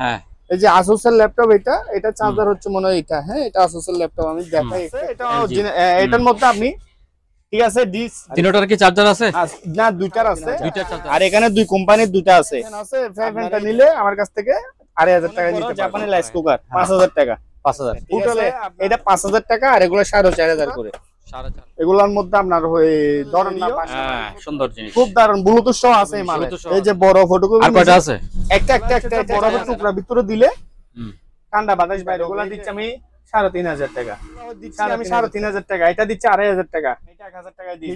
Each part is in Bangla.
হ্যাঁ এই যে Asus এর ল্যাপটপ, এটা চার্জার হচ্ছে মনে হয় এটা। হ্যাঁ, এটা Asus এর ল্যাপটপ, আমি দেখাই। এটা এটার মধ্যে আপনি, ঠিক আছে, তিনটার কি চার্জার আছে? না, দুইটার আছে। দুইটা চার্জার, আর এখানে দুই কোম্পানির দুইটা আছে। ফ্যানটা নিলে আমার কাছ থেকে 2500 টাকা দিতে পারবেন। জাপানি রাইস কুকার 5000 টাকা। 5000 টোটালে এটা 5000 টাকা, আর এগুলো 4500 করে। এগুলোর মধ্যে আপনার ধরেন না, সুন্দর জিনিস, খুব দারুণ। ব্লুটুথ সহ আছে এই মালে। এই যে বড় ফটোকপি আর কয়টা আছে? একটা বড় টুকরা ভিতরে দিলে ঠান্ডা বাতাস বাইরে। এগুলো দিচ্ছি আমি 3500 টাকা। আমি 3500 টাকা। এটা দিচ্ছি 2500 টাকা। এটা 1000 টাকায় দিই।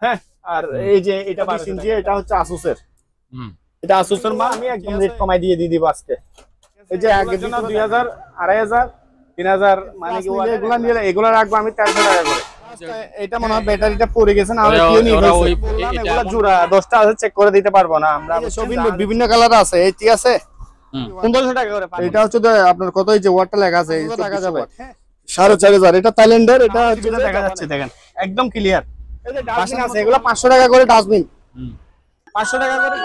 হ্যাঁ, আর এই যে এটা 20 ইঞ্চি, এটা হচ্ছে Asus এর। এটা Asus এর মাল। আমি একদম রেট কমাই দিয়ে দিব আজকে। এই যে আগে জন্য 2000, 2500, 3000, মানে কি এগুলা নিলে এগুলা রাখবো আমি 1300 টাকা করে। এটা মনে হয় ব্যাটারিটা পড়ে গেছে না, আমরা কিও নিয়ে গেছে। এগুলা জোড়া 10টা আছে, চেক করে দিতে পারবো না আমরা। বিভিন্ন কালার আছে, এই ঠিক আছে। 1500 টাকা করে। এটা হচ্ছে আপনার কত, এই যে ওয়াটটা লেখা আছে, এই টাকা যাবে 4500। এটা থাইল্যান্ডের। এটা যেটা দেখা যাচ্ছে দেখেন, একদম ক্লিয়ার। এই যে ডাস্টবিন আছে, এগুলো 500 টাকা করে ডাস্টবিন। 500 টাকা করে।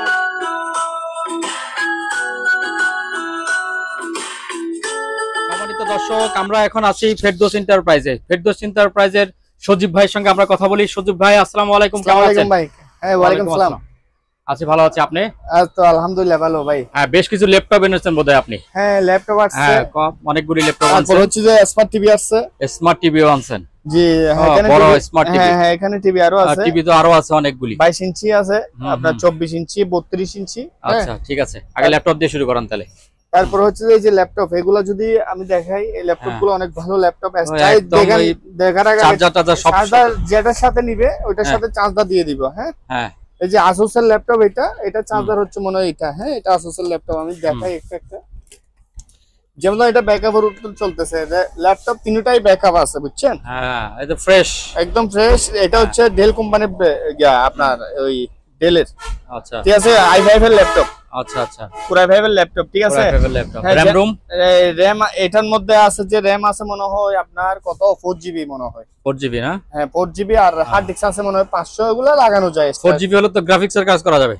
সম্মানিত দর্শক, আমরা এখন আছি ফেরদৌস এন্টারপ্রাইজে। ফেরদৌস এন্টারপ্রাইজের সজীব ভাইয়ের সঙ্গে আমরা কথা বলি। সজীব ভাই, আসসালামু আলাইকুম। কেমন আছেন ভাই? হ্যাঁ, ওয়ালাইকুম আসসালাম। আছি, ভালো আছি। আপনি? তো আলহামদুলিল্লাহ ভালো ভাই। হ্যাঁ, বেশ কিছু ল্যাপটপ এনেছেন বোধহয় আপনি? হ্যাঁ, ল্যাপটপ আছে। হ্যাঁ, অনেকগুলি ল্যাপটপ আছে। তারপর হচ্ছে যে স্মার্ট টিভি আছে। স্মার্ট টিভিও আনছেন? জি, এখানে বড় স্মার্ট টিভি। হ্যাঁ, এখানে টিভি আরো আছে। টিভি তো আরো আছে অনেকগুলি। 22 ইঞ্চি আছে, আপনার 24 ইঞ্চি, 32 ইঞ্চি। আচ্ছা, ঠিক আছে। আগে ল্যাপটপ দিয়ে শুরু করেন তাহলে। তারপর হচ্ছে যে এই যে ল্যাপটপ, এগুলো যদি আমি দেখাই, এই ল্যাপটপ গুলো অনেক ভালো ল্যাপটপ। দেখার আগে চার্জার যেটার সাথে নিবে ওইটার সাথে চার্জার দিয়ে দিব। হ্যাঁ হ্যাঁ, এই যে Asus এর ল্যাপটপ, এটা চার্জার হচ্ছে মনে হয় এটা। হ্যাঁ, এটা Asus এর ল্যাপটপ, আমি দেখাই একটা। যেমন এটা ব্যাকআপের উপর চলতেছে, ল্যাপটপ তিনটাই ব্যাকআপ আছে, বুঝছেন? হ্যাঁ, এটা ফ্রেশ, একদম ফ্রেশ। এটা হচ্ছে ডেল কোম্পানির, আপনার ওই ডেলের। আচ্ছা, ঠিক আছে, i5 এর ল্যাপটপ। আচ্ছা আচ্ছা, পুরো i5 এর ল্যাপটপ, ঠিক আছে। র‍্যাম এটার মধ্যে আছে, যে র‍্যাম আছে মনে হয় আপনার কত, 4GB মনে হয়। 4GB না? হ্যাঁ, 4GB। আর হার্ড ডিস্ক আছে মনে হয় 500। এগুলো লাগানো যায়। 4GB হলে তো গ্রাফিক্সের কাজ করা যাবে।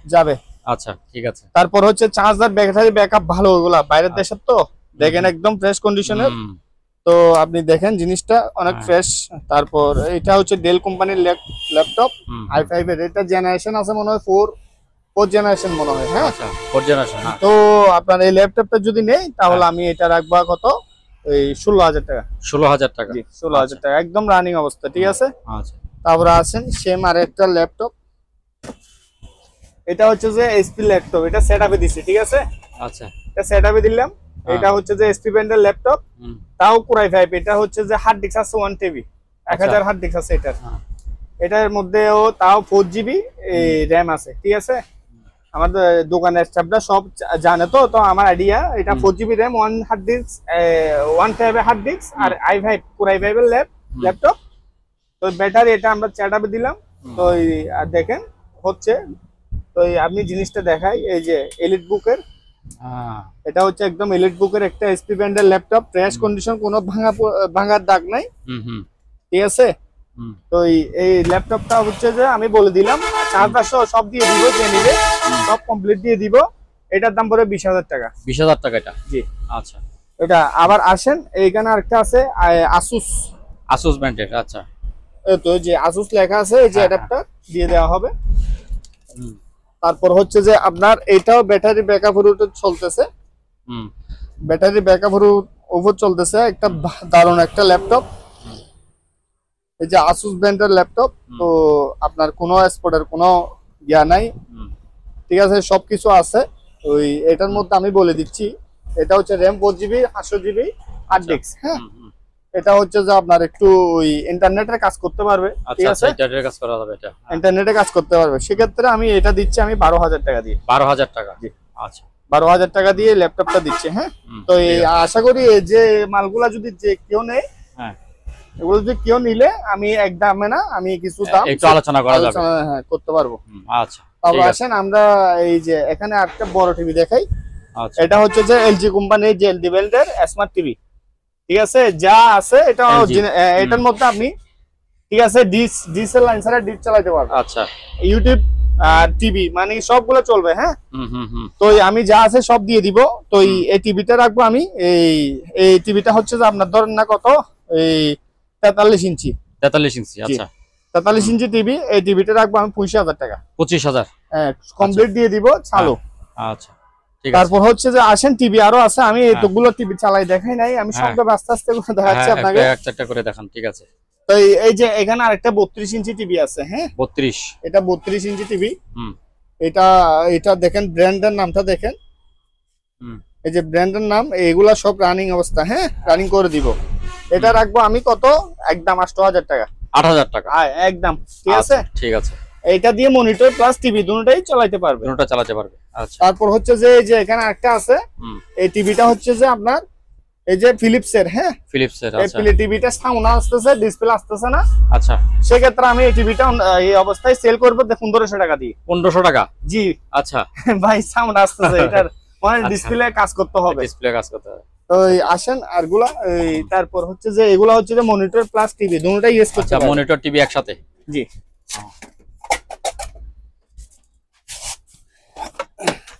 আচ্ছা, ঠিক আছে। তারপর হচ্ছে চার্জার, ব্যাটারি ব্যাকআপ ভালো। ওগুলা বাইরের দেশের তো দেখেন একদম ফ্রেশ কন্ডিশনের। তো আপনি দেখেন জিনিসটা অনেক ফ্রেশ। তারপর এটা হচ্ছে ডেল কোম্পানির ল্যাপটপ, i5 এর। এটা জেনারেশন আছে মনে হয় 4 জেনারেশন মনে হয়। হ্যাঁ, আচ্ছা, 4 জেনারেশন। তো আপনার এই ল্যাপটপটা যদি নেই তাহলে আমি এটা রাখবো কত, এই 16000 টাকা। 16000 টাকা? জি, 16000 টাকা, একদম রানিং অবস্থা, ঠিক আছে। আচ্ছা, তারপর আছেন সেম আর একটা ল্যাপটপ। এটা হচ্ছে যে এসপি ল্যাপটপ, এটা সেটআপে দিছি, ঠিক আছে। আচ্ছা, এটা সেটআপে দিলাম। এটা হচ্ছে যে এসপি ব্র্যান্ডের ল্যাপটপ, তাও Core i5। এটা হচ্ছে যে হার্ড ডিস্ক আছে 1TB, 1000 হার্ড ডিস্ক আছে এটার। এটার মধ্যেও তাও 4GB র‍্যাম আছে, ঠিক আছে। আমাদের দোকানের স্টাফরা সব জানে, তো আমার আইডিয়া। এটা 4GB RAM, 1 hard disk, 1TB hard disk, আর i5 Core i5 এর ল্যাপটপ। তো ব্যাটারি এটা আমরা সেটআপে দিলাম। তো দেখেন হচ্ছে, তো আপনি জিনিসটা দেখাই। এই যে এলিট বুকের, এটা হচ্ছে একদম এলিট বুকের একটা এসপি ব্র্যান্ডের ল্যাপটপ। ফ্রেশ কন্ডিশন, কোনো ভাঙার দাগ নাই, ঠিক আছে। তো এই ল্যাপটপটা হচ্ছে যে আমি বলে দিলাম, চার্জার সহ সব দিয়ে দিব, যে নিবে সব কমপ্লিট দিয়ে দিব। এটার দাম পড়ে 20000 টাকা। 20000 টাকা এটা? জি। আচ্ছা, এটা আবার আসেন, এইখানে আরেকটা আছে Asus ব্র্যান্ডের। আচ্ছা, তো যে Asus লেখা আছে, এই যে অ্যাডাপ্টার দিয়ে দেওয়া হবে। তারপর হচ্ছে যে আপনার এটাও ব্যাটারি ব্যাকআপের উপর চলতেছে। ব্যাটারি ব্যাকআপের উপর চলতেছে, একটা দারুণ একটা ল্যাপটপ। এই যে Asus ব্র্যান্ডের ল্যাপটপ। তো আপনার কোনো স্পটের কোনো ইয়া নাই, ঠিক আছে, সবকিছু আছে। ওই এটার মধ্যে আমি বলে দিচ্ছি, এটা হচ্ছে RAM 4GB, 800GB hard disk. হ্যাঁ, এটা হচ্ছে যে আপনার একটু ওই ইন্টারনেটের কাজ করতে পারবে, ঠিক আছে। ইন্টারনেটের কাজ করা যাবে, এটা ইন্টারনেটে কাজ করতে পারবে। সেক্ষেত্রে আমি এটা দিচ্ছি আমি 12000 টাকা দিয়ে। 12000 টাকা? জি। আচ্ছা, 12000 টাকা দিয়ে ল্যাপটপটা দিচ্ছে। হ্যাঁ, তো আশা করি যে মালগুলা যদি যে কেউ নেয়, হ্যাঁ, এগুলো যদি কেউ নিলে আমি একদমে না, আমি কিছু দাম একটু আলোচনা করা যাবে, হ্যাঁ, করতে পারবো। আচ্ছা, তাহলে আসেন আমরা এই যে এখানে একটা বড় টিভি দেখাই। আচ্ছা, এটা হচ্ছে যে এলজি কোম্পানির যে এলজি ব্র্যান্ডের স্মার্ট টিভি, ঠিক আছে। যা আছে এটা এটার মধ্যে আপনি, ঠিক আছে, ডিসেল লাইন ছাড়া ডিশ চালাতে পারবেন। আচ্ছা, ইউটিউব আর টিভি, মানে সবগুলো চলবে। হ্যাঁ, হুম। তো আমি যা আছে সব দিয়ে দিব। তো এই টিভিটা রাখবো আমি, এই টিভিটা হচ্ছে যে আপনার ধরেন না কত, এই 43 ইঞ্চি। 43 ইঞ্চি, আচ্ছা। 43 ইঞ্চি টিভি, এই টিভিটা রাখবো আমি 25,000 টাকা। 25,000, হ্যাঁ, কমপ্লিট দিয়ে দিব, চালু। আচ্ছা, ঠিক আছে। তারপর হচ্ছে যে আসেন, টিভি আরো আছে, আমি এতগুলো টিভি চালাই দেখাই নাই, আমি সবটা আস্তে আস্তে করে দেখাচ্ছি আপনাকে। একটা করে দেখান, ঠিক আছে। তো এই যে এখানে আরেকটা 32 ইঞ্চি টিভি আছে। হ্যাঁ, 32, এটা 32 ইঞ্চি টিভি। হুম। এটা দেখেন, ব্র্যান্ডের নামটা দেখেন, হুম। এই যে ব্র্যান্ডের নাম, এগুলা সব রানিং অবস্থা। হ্যাঁ, রানিং করে দিব। এটা রাখবো আমি কত, একদম 8,000 টাকা। 8,000 টাকা একদম, ঠিক আছে। ঠিক আছে, এইটা দিয়ে মনিটর প্লাস টিভি দুটোটাই চালাতে পারবে, দুটোটা চালাতে পারবে। আচ্ছা, তারপর হচ্ছে যে এই যে এখানে একটা আছে, এই টিভিটা হচ্ছে যে আপনার এই যে ফিলিপসের। হ্যাঁ, ফিলিপসের, এই আচ্ছা। টিভিটা সাউন্ড আসতেছে, ডিসপ্লে আসতেছে না। আচ্ছা, সেক্ষেত্রে আমি এই টিভিটা এই অবস্থায় সেল করবো 1500 টাকা দিয়ে। 1500 টাকা, জি। আচ্ছা ভাই, সাউন্ড আসতেছে, এটার মানে ডিসপ্লে কাজ করতে হবে, ডিসপ্লে কাজ করতে হবে। তো আসেন আরগুলা। তারপর হচ্ছে যে এগুলা হচ্ছে যে মনিটর প্লাস টিভি দুটোটাই ইউজ করতে আচ্ছা, পারবে। মনিটর টিভি একসাথে, জি।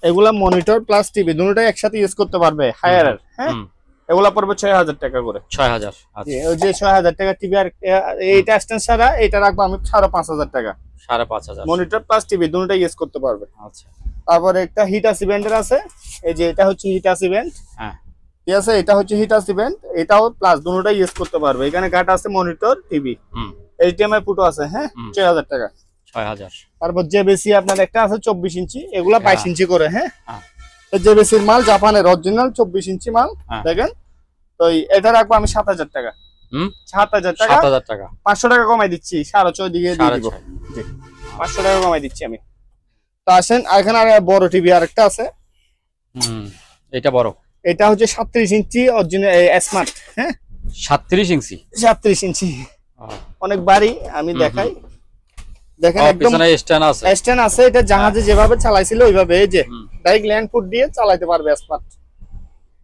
এগুলা মনিটর প্লাস টিভি দুটোটাই একসাথে ইউজ করতে পারবে, হায়ার। হ্যাঁ, এগুলা পড়বে 6,000 টাকা করে। 6,000, জি, আচ্ছা। ওই যে 6,000 টাকা টিভি। আর এইটা এক্সটেনশন ছাড়া এটা রাখবো আমি 5,500 টাকা। 5,500, মনিটর প্লাস টিভি দুটোটাই ইউজ করতে পারবে। আচ্ছা। তারপরে একটা হিটাচি ব্যান্ডের আছে, এই যে এটা হচ্ছে হিটাচি ব্যান্ড। হ্যাঁ, ঠিক আছে, এটা হচ্ছে হিটাচি ব্যান্ড, এটাও প্লাস দুটোটাই ইউজ করতে পারবে। এখানে গাট আছে, মনিটর, টিভি, এইচডিএমআই পুটো আছে। হ্যাঁ, 6,000 টাকা। 6,000। তারপর জেবিসি আপনার একটা আছে 24 ইঞ্চি, এগুলা 22 ইঞ্চি করে। হ্যাঁ, হ্যাঁ। জেবিসির মাল, জাপানের অরিজিনাল 24 ইঞ্চি মাল। হ্যাঁ। দেখেন, তো এটা রাখবো আমি 7,000 টাকা। 7,000 টাকা, 7,000 টাকা, 500 টাকা কমাই দিচ্ছি, 6,500 দিয়ে দিয়ে দিব। 6,500, জি, 500 টাকা কমাই দিচ্ছি আমি। তো আসেন, এখানে আর বড় টিভি আরেকটা আছে। এটা বড়, এটা হচ্ছে 37 ইঞ্চি অরিজিনাল স্মার্ট। হ্যাঁ, 37 ইঞ্চি, 37 ইঞ্চি, অনেক ভারী। আমি দেখাই, দেখেন একদম পিছনে স্ট্যান্ড আছে, স্ট্যান্ড আছে। এটা জাহাজে যেভাবে চালাইছিল ওইভাবে, এই যে ডাইরেক্ট ল্যান্ড ফুট দিয়ে চালাতে পারবে স্মার্ট।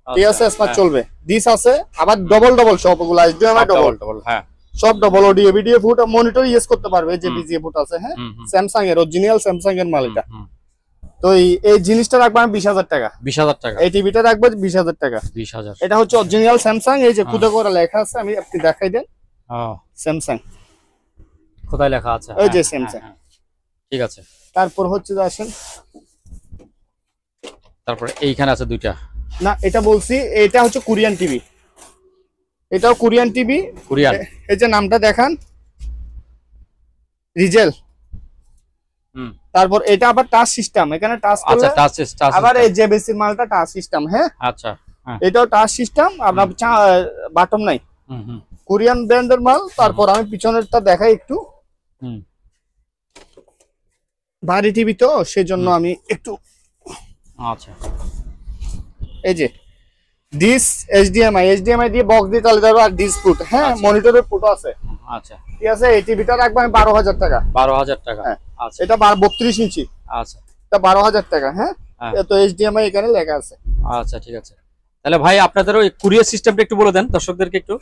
ঠিক আছে, স্মার্ট চলবে। ডিস আছে, আবার ডবল সবগুলো এইচডিএমআই ডবল। হ্যাঁ, সব double audio video foot, monitor use করতে পারবে। যে বিজিএ ফুট আছে। হ্যাঁ, স্যামসাং এর অরিজিনাল, স্যামসাং এর মাল এটা। তো এই জিনিসটা রাখবো আমি 20,000 টাকা। 20,000 টাকা, এই টিভিটা রাখবো 20,000 টাকা। 20,000। এটা হচ্ছে অরিজিনাল স্যামসাং, এই যে খুদে করে লেখা আছে, আমি আপনি দেখাই দেন। স্যামসাং কোথায় লেখা আছে? ওই যে স্যামসাং। ঠিক আছে। তারপর হচ্ছে যে আসেন, তারপরে এইখানে আছে দুইটা। না, এটা বলছি, এটা হচ্ছে কোরিয়ান টিভি। এটাও কোরিয়ান টিভি, কোরিয়ান। এই যে নামটা দেখান, রিজেল। তারপর এটা আবার টাচ সিস্টেম, এখানে টাচ করলে আবার এই জেবিসি মালটা টাচ সিস্টেম। হ্যাঁ, আচ্ছা, এটাও টাচ সিস্টেম, আপনার বাটন নাই। কোরিয়ান ব্র্যান্ডের মাল। তারপর আমি পিছনেরটা দেখাই একটু, ভারী টিভি তো সেজন্য আমি একটু। আচ্ছা, এই যে ডিস এইচডিএমআই দিয়ে বক্স দিয়ে চালাতে পারবে, আর ডিস ফুট। হ্যাঁ, মনিটরের ফুটো আছে। আচ্ছা, ঠিক আছে, এই টিভিটা রাখবো আমি 12,000 টাকা। 12,000 টাকা। হ্যাঁ, আচ্ছা, এটা 32 ইঞ্চি। আচ্ছা, এটা 12,000 টাকা। হ্যাঁ, তো এইচডিএমআই এখানে লেখা আছে। আচ্ছা, ঠিক আছে। তাহলে ভাই, আপনাদের ওই কুরিয়ার সিস্টেমটা একটু বলে দেন দর্শকদেরকে একটু।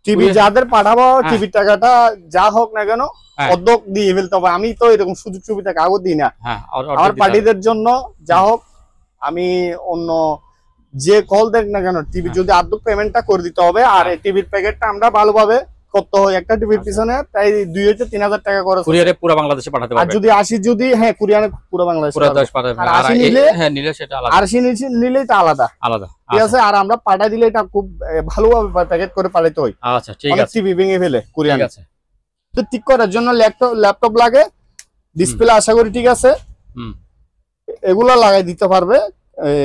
টিভি যাদের পাঠাবো, টিভির টাকাটা যা হোক না কেন অর্ধেক দিয়ে ফেলতে হবে। আমি তো এরকম সুযোগ সুবিধা কাগজ দিই না। আমার পার্টিদের জন্য যা হোক, আমি অন্য যে কল দেখ না কেন, টিভি যদি আর্ধেক পেমেন্টটা করে দিতে হবে। আর এই টিভির প্যাকেটটা আমরা ভালোভাবে করতে হয়, একটা টিভির পিছনে প্রায় 2,000-3,000 টাকা করে। কুরিয়ারে পুরো বাংলাদেশে পাঠাতে পারবে। আর যদি 80 যদি, হ্যাঁ, কুরিয়ারে পুরো বাংলাদেশে পাঠাবে। আর 80 নিলে, হ্যাঁ, নিলে সেটা আলাদা। 80 নিলে এটা আলাদা। ঠিক আছে, আর আমরা পাঠাই দিলে এটা খুব ভালোভাবে প্যাকেট করে পাঠাইতে হয়। আচ্ছা, ঠিক আছে। টিভি ভেঙে ফেলে কুরিয়ার। ঠিক আছে। তো ঠিক করার জন্য ল্যাপটপ লাগে, ডিসপ্লে আশা করি ঠিক আছে, এগুলা লাগাই দিতে পারবে।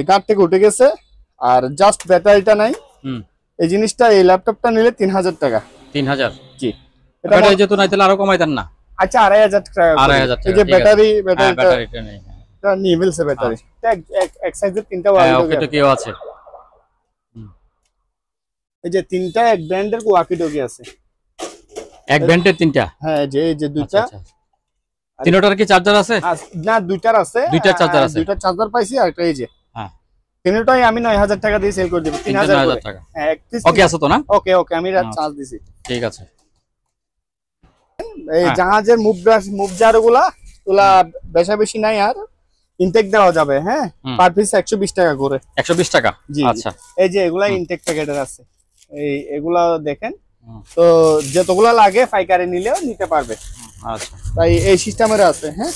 গাড় থেকে উঠে গেছে, আর জাস্ট ব্যাটারিটা নাই। এই জিনিসটা, এই ল্যাপটপটা নিলে 3,000 টাকা। 3,000? জি। এটা যেহেতু নাই, তাহলে আরো কমাই দেন না? আচ্ছা, 2,500 টাকা। 2,500 টাকা। এই যে ব্যাটারিটা নেই, এটা নিয়ে ফেলছে ব্যাটারি। এক সাইজের 3টা ওয়াকি-টকি আছে। এই যে 3টা এক ব্র্যান্ডের ওয়াকি-টকি আছে। এক ব্র্যান্ডের 3টা? হ্যাঁ, এই যে দুইটা। তিনটার কি চার্জার আছে? না, দুইটার আছে। দুইটার চার্জার আছে। দুইটা চার্জার পাইছি, আর একটা এই যে। হ্যাঁ, তিনটাই আমি 9,000 টাকা দিয়ে সেল করে দেব। 3,000 টাকা। হ্যাঁ, ওকে আছে তো না? ওকে, আমি চার্জ দিছি। ঠিক আছে। এই জাহাজের মুভ জারগুলা এগুলা বেশা বেশি নাই, আর ইনটেক দেওয়া যাবে। হ্যাঁ, পার পিস 120 টাকা করে। 120 টাকা। জি আচ্ছা, এই যে এগুলা ইনটেক প্যাকেটের আছে, এগুলা দেখেন। তো যতগুলা লাগে পাইকারি নিলেও নিতে পারবে। আচ্ছা, তাই এই সিস্টেমের আছে। হ্যাঁ,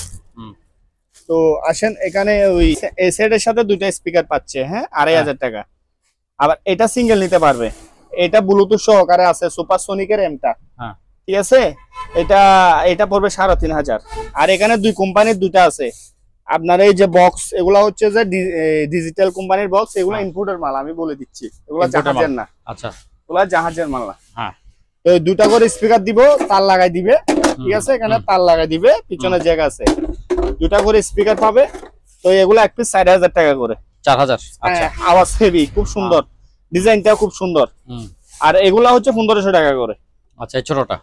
তো আসেন এখানে ওই এই সেটের সাথে দুইটা স্পিকার পাচ্ছে। হ্যাঁ, 2500 টাকা। আবার এটা সিঙ্গেল নিতে পারবে, এটা ব্লুটুথ সহকারে আছে, সুপারসনিকের এমটা। ঠিক আছে, এটা পড়বে 3500। আর এখানে দুই কোম্পানির দুইটা আছে আপনার। এই যে বক্স, এগুলা হচ্ছে যে ডিজিটাল কোম্পানির বক্স, এগুলা ইনপুটের মাল, আমি বলে দিচ্ছি, এগুলা জাহাজের না। আচ্ছা, এগুলা জাহাজের মাল না। হ্যাঁ, তো দুইটা করে স্পিকার দিব, তার লাগাই দিবে। ঠিক আছে, এখানে তার লাগাই দিবে, পিছনে জায়গা আছে, দুটা করে স্পিকার পাবে। তো এগুলো এক পিস 4000 টাকা করে। 4000। আচ্ছা, আওয়াজ হেভি, খুব সুন্দর, ডিজাইনটা খুব সুন্দর। আর এগুলা হচ্ছে 1500 টাকা করে। আচ্ছা, এই ছোটটা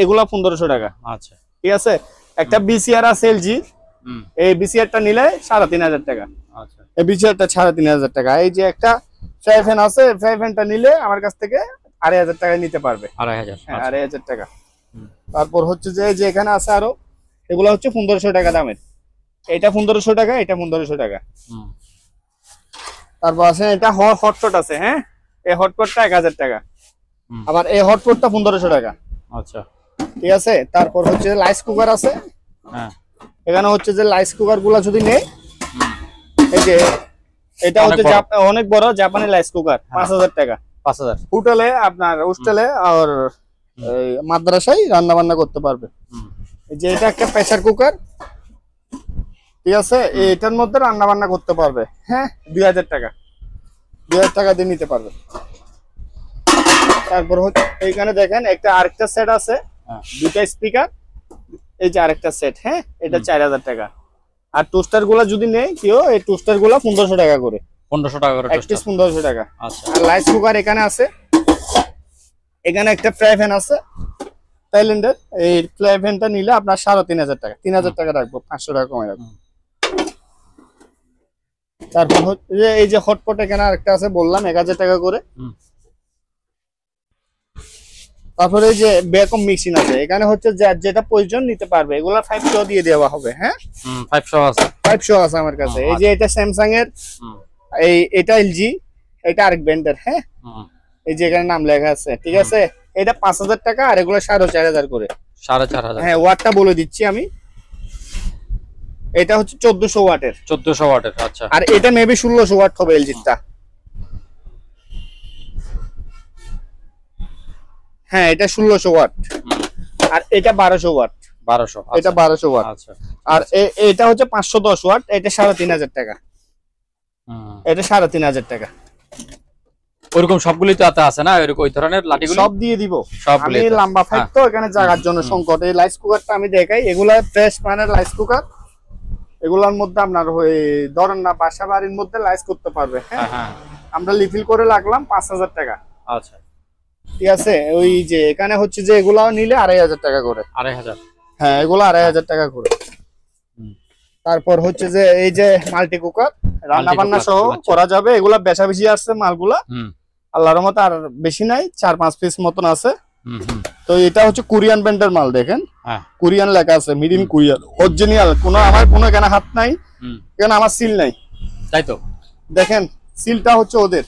এগুলা 1500 টাকা। আচ্ছা, ঠিক আছে, একটা বিসিআর আছে এলজি, এই বিসিআরটা নিলে 3500 টাকা। আচ্ছা, এই বিসিআরটা 3500 টাকা। এই যে একটা ফ্রাই ফ্যান আছে, ফ্রাই ফ্যানটা নিলে আমার কাছ থেকে 2500 টাকায় নিতে পারবে। 2500। হ্যাঁ, 2500 টাকা। তারপর হচ্ছে যে এখানে আছে আরো, এগুলা হচ্ছে 1500 টাকা দামের। এটা 1500 টাকা, এটা 1500 টাকা। তারপর আছে এটা হটপট আছে। হ্যাঁ, এই হটপটটা 1000 টাকা। আবার এই হটপটটা 1500 টাকা। আচ্ছা, ঠিক আছে, তারপর হচ্ছে রাইস কুকার আছে। হ্যাঁ, এখানে হচ্ছে যে রাইস কুকার গুলা যদি নেই, এই যে এটা হচ্ছে অনেক বড় জাপানি রাইস কুকার, 5000 টাকা। 5000। হোটেলে আপনার হোস্টেলে আর মাদ্রাসায় রান্না বান্না করতে পারবে। এই যে এটা একটা প্রেসার কুকার। ঠিক আছে, এটার মধ্যে রান্না বান্না করতে পারবে। হ্যাঁ, 2000 টাকা। 2000 টাকা দিয়ে নিতে পারবে। তারপর হচ্ছে এইখানে দেখেন একটা আরেকটা সেট আছে, দুইটা স্পিকার। এই যে আরেকটা সেট। হ্যাঁ, এটা 4000 টাকা। আর টোস্টার গুলা যদি নেই কেউ, এই টোস্টার গুলা 1500 টাকা করে। 1500 টাকা করে এক পিস 1500 টাকা। আচ্ছা, আর রাইস কুকার এখানে আছে। এখানে একটা ফ্রাই প্যান আছে থাইল্যান্ডের। এই ফ্রাই প্যানটা নিলে আপনার 3500 টাকা। 3000 টাকা রাখবো, 500 টাকা কমে রাখবো। তারপর হচ্ছে এই যে হটপট এখানে আরেকটা আছে, বললাম 1000 টাকা করে। তারপরে এই যে বেকম মিক্সিং আছে, এখানে হচ্ছে যেটা প্রয়োজন নিতে পারবে। এগুলা 500 দিয়ে দেওয়া হবে। হ্যাঁ, 500 আছে। 500 আছে আমার কাছে। এই যে এটা স্যামসাং এর, এটা এলজি, এটা আরেক ব্র্যান্ডের। হ্যাঁ, এই যে এখানে নাম লেখা আছে। ঠিক আছে, এটা 5000 টাকা, আর এগুলো 4500 করে। 4500। হ্যাঁ, ওয়াটটা বলে দিচ্ছি আমি। এটা হচ্ছে 1400 ওয়াটের। 1400 ওয়াটের। আচ্ছা, আর এটা মেবি 1600 ওয়াট হবে এলজিটা। হ্যাঁ, এটা 1600 ওয়াট। আর এটা 1200 ওয়াট। 1200। এটা 1200 ওয়াট। আচ্ছা, আর এটা হচ্ছে 510 ওয়াট। এটা 3500 টাকা। এটা 3500 টাকা। ওরকম সবগুলোই তো আছে না, এরকম ওই ধরনের লাঠিগুলো সব দিয়ে দিব। সবগুলো আমি লম্বা ফাইট তো এখানে জায়গার জন্য সংকট। এই রাইস কুকারটা আমি দেখাই, এগুলা ফ্রেশ মানের রাইস কুকার। এগুলোর মধ্যে আপনার ধরেন না বাসা বাড়ির মধ্যে রাইস করতে পারবে। হ্যাঁ, আমরা লিফিল করে রাখলাম 5000 টাকা। আচ্ছা, ঠিক আছে, ওই যে এখানে হচ্ছে যে এগুলাও নিলে 2500 টাকা করে। 2500। হ্যাঁ, এগুলো 2500 টাকা করে। তারপর হচ্ছে যে এই যে মাল্টি কুকার, রান্না বান্না সহ করা যাবে। এগুলা বেশা বেশি আসছে মালগুলা, আল্লাহর রহমতে আর বেশি নাই, 4-5 পিস মতন আছে। তো এটা হচ্ছে কোরিয়ান ব্র্যান্ডের মাল। দেখেন কোরিয়ান লেখা আছে, মেড ইন কোরিয়ান, অরিজিনাল। আমার কোনো এখানে হাত নাই, এখানে আমার সিল নাই, তাই তো। দেখেন সিলটা হচ্ছে ওদের।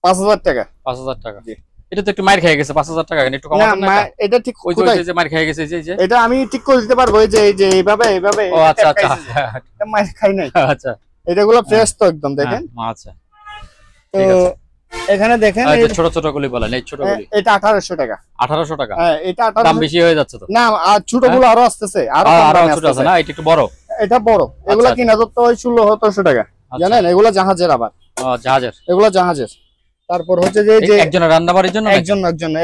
5000 টাকা। 5000 টাকা। এটা তো একটু মার খেয়ে গেছে। 5000 টাকা একটু কমাতেন না? এটা ঠিক ওই যে মার খেয়ে গেছে। এই যে এটা আমি ঠিক করে দিতে পারবো। এই যে এইভাবে এইভাবে। ও আচ্ছা আচ্ছা, এটা মার খাই নাই। আচ্ছা, এটাগুলো ফ্রেশ তো একদম। দেখেন। আচ্ছা, তো এখানে দেখেন এই ছোট ছোট গুলি বলেন, এই ছোটগুলি। এটা 1800 টাকা। 1800 টাকা। হ্যাঁ, এটা 1800। দাম বেশি হয়ে যাচ্ছে তো। না, আর ছোটগুলো আরো আসতেছে, আরো ছোট আছে না, এটা একটু বড়। এটা বড়। এগুলা কিনা তো 1600 টাকা। জানেন, এগুলা জাহাজের। আবার জাহাজের, এগুলা জাহাজের। তারপর হচ্ছে যে একজনের রান্না বাড়ির জন্য,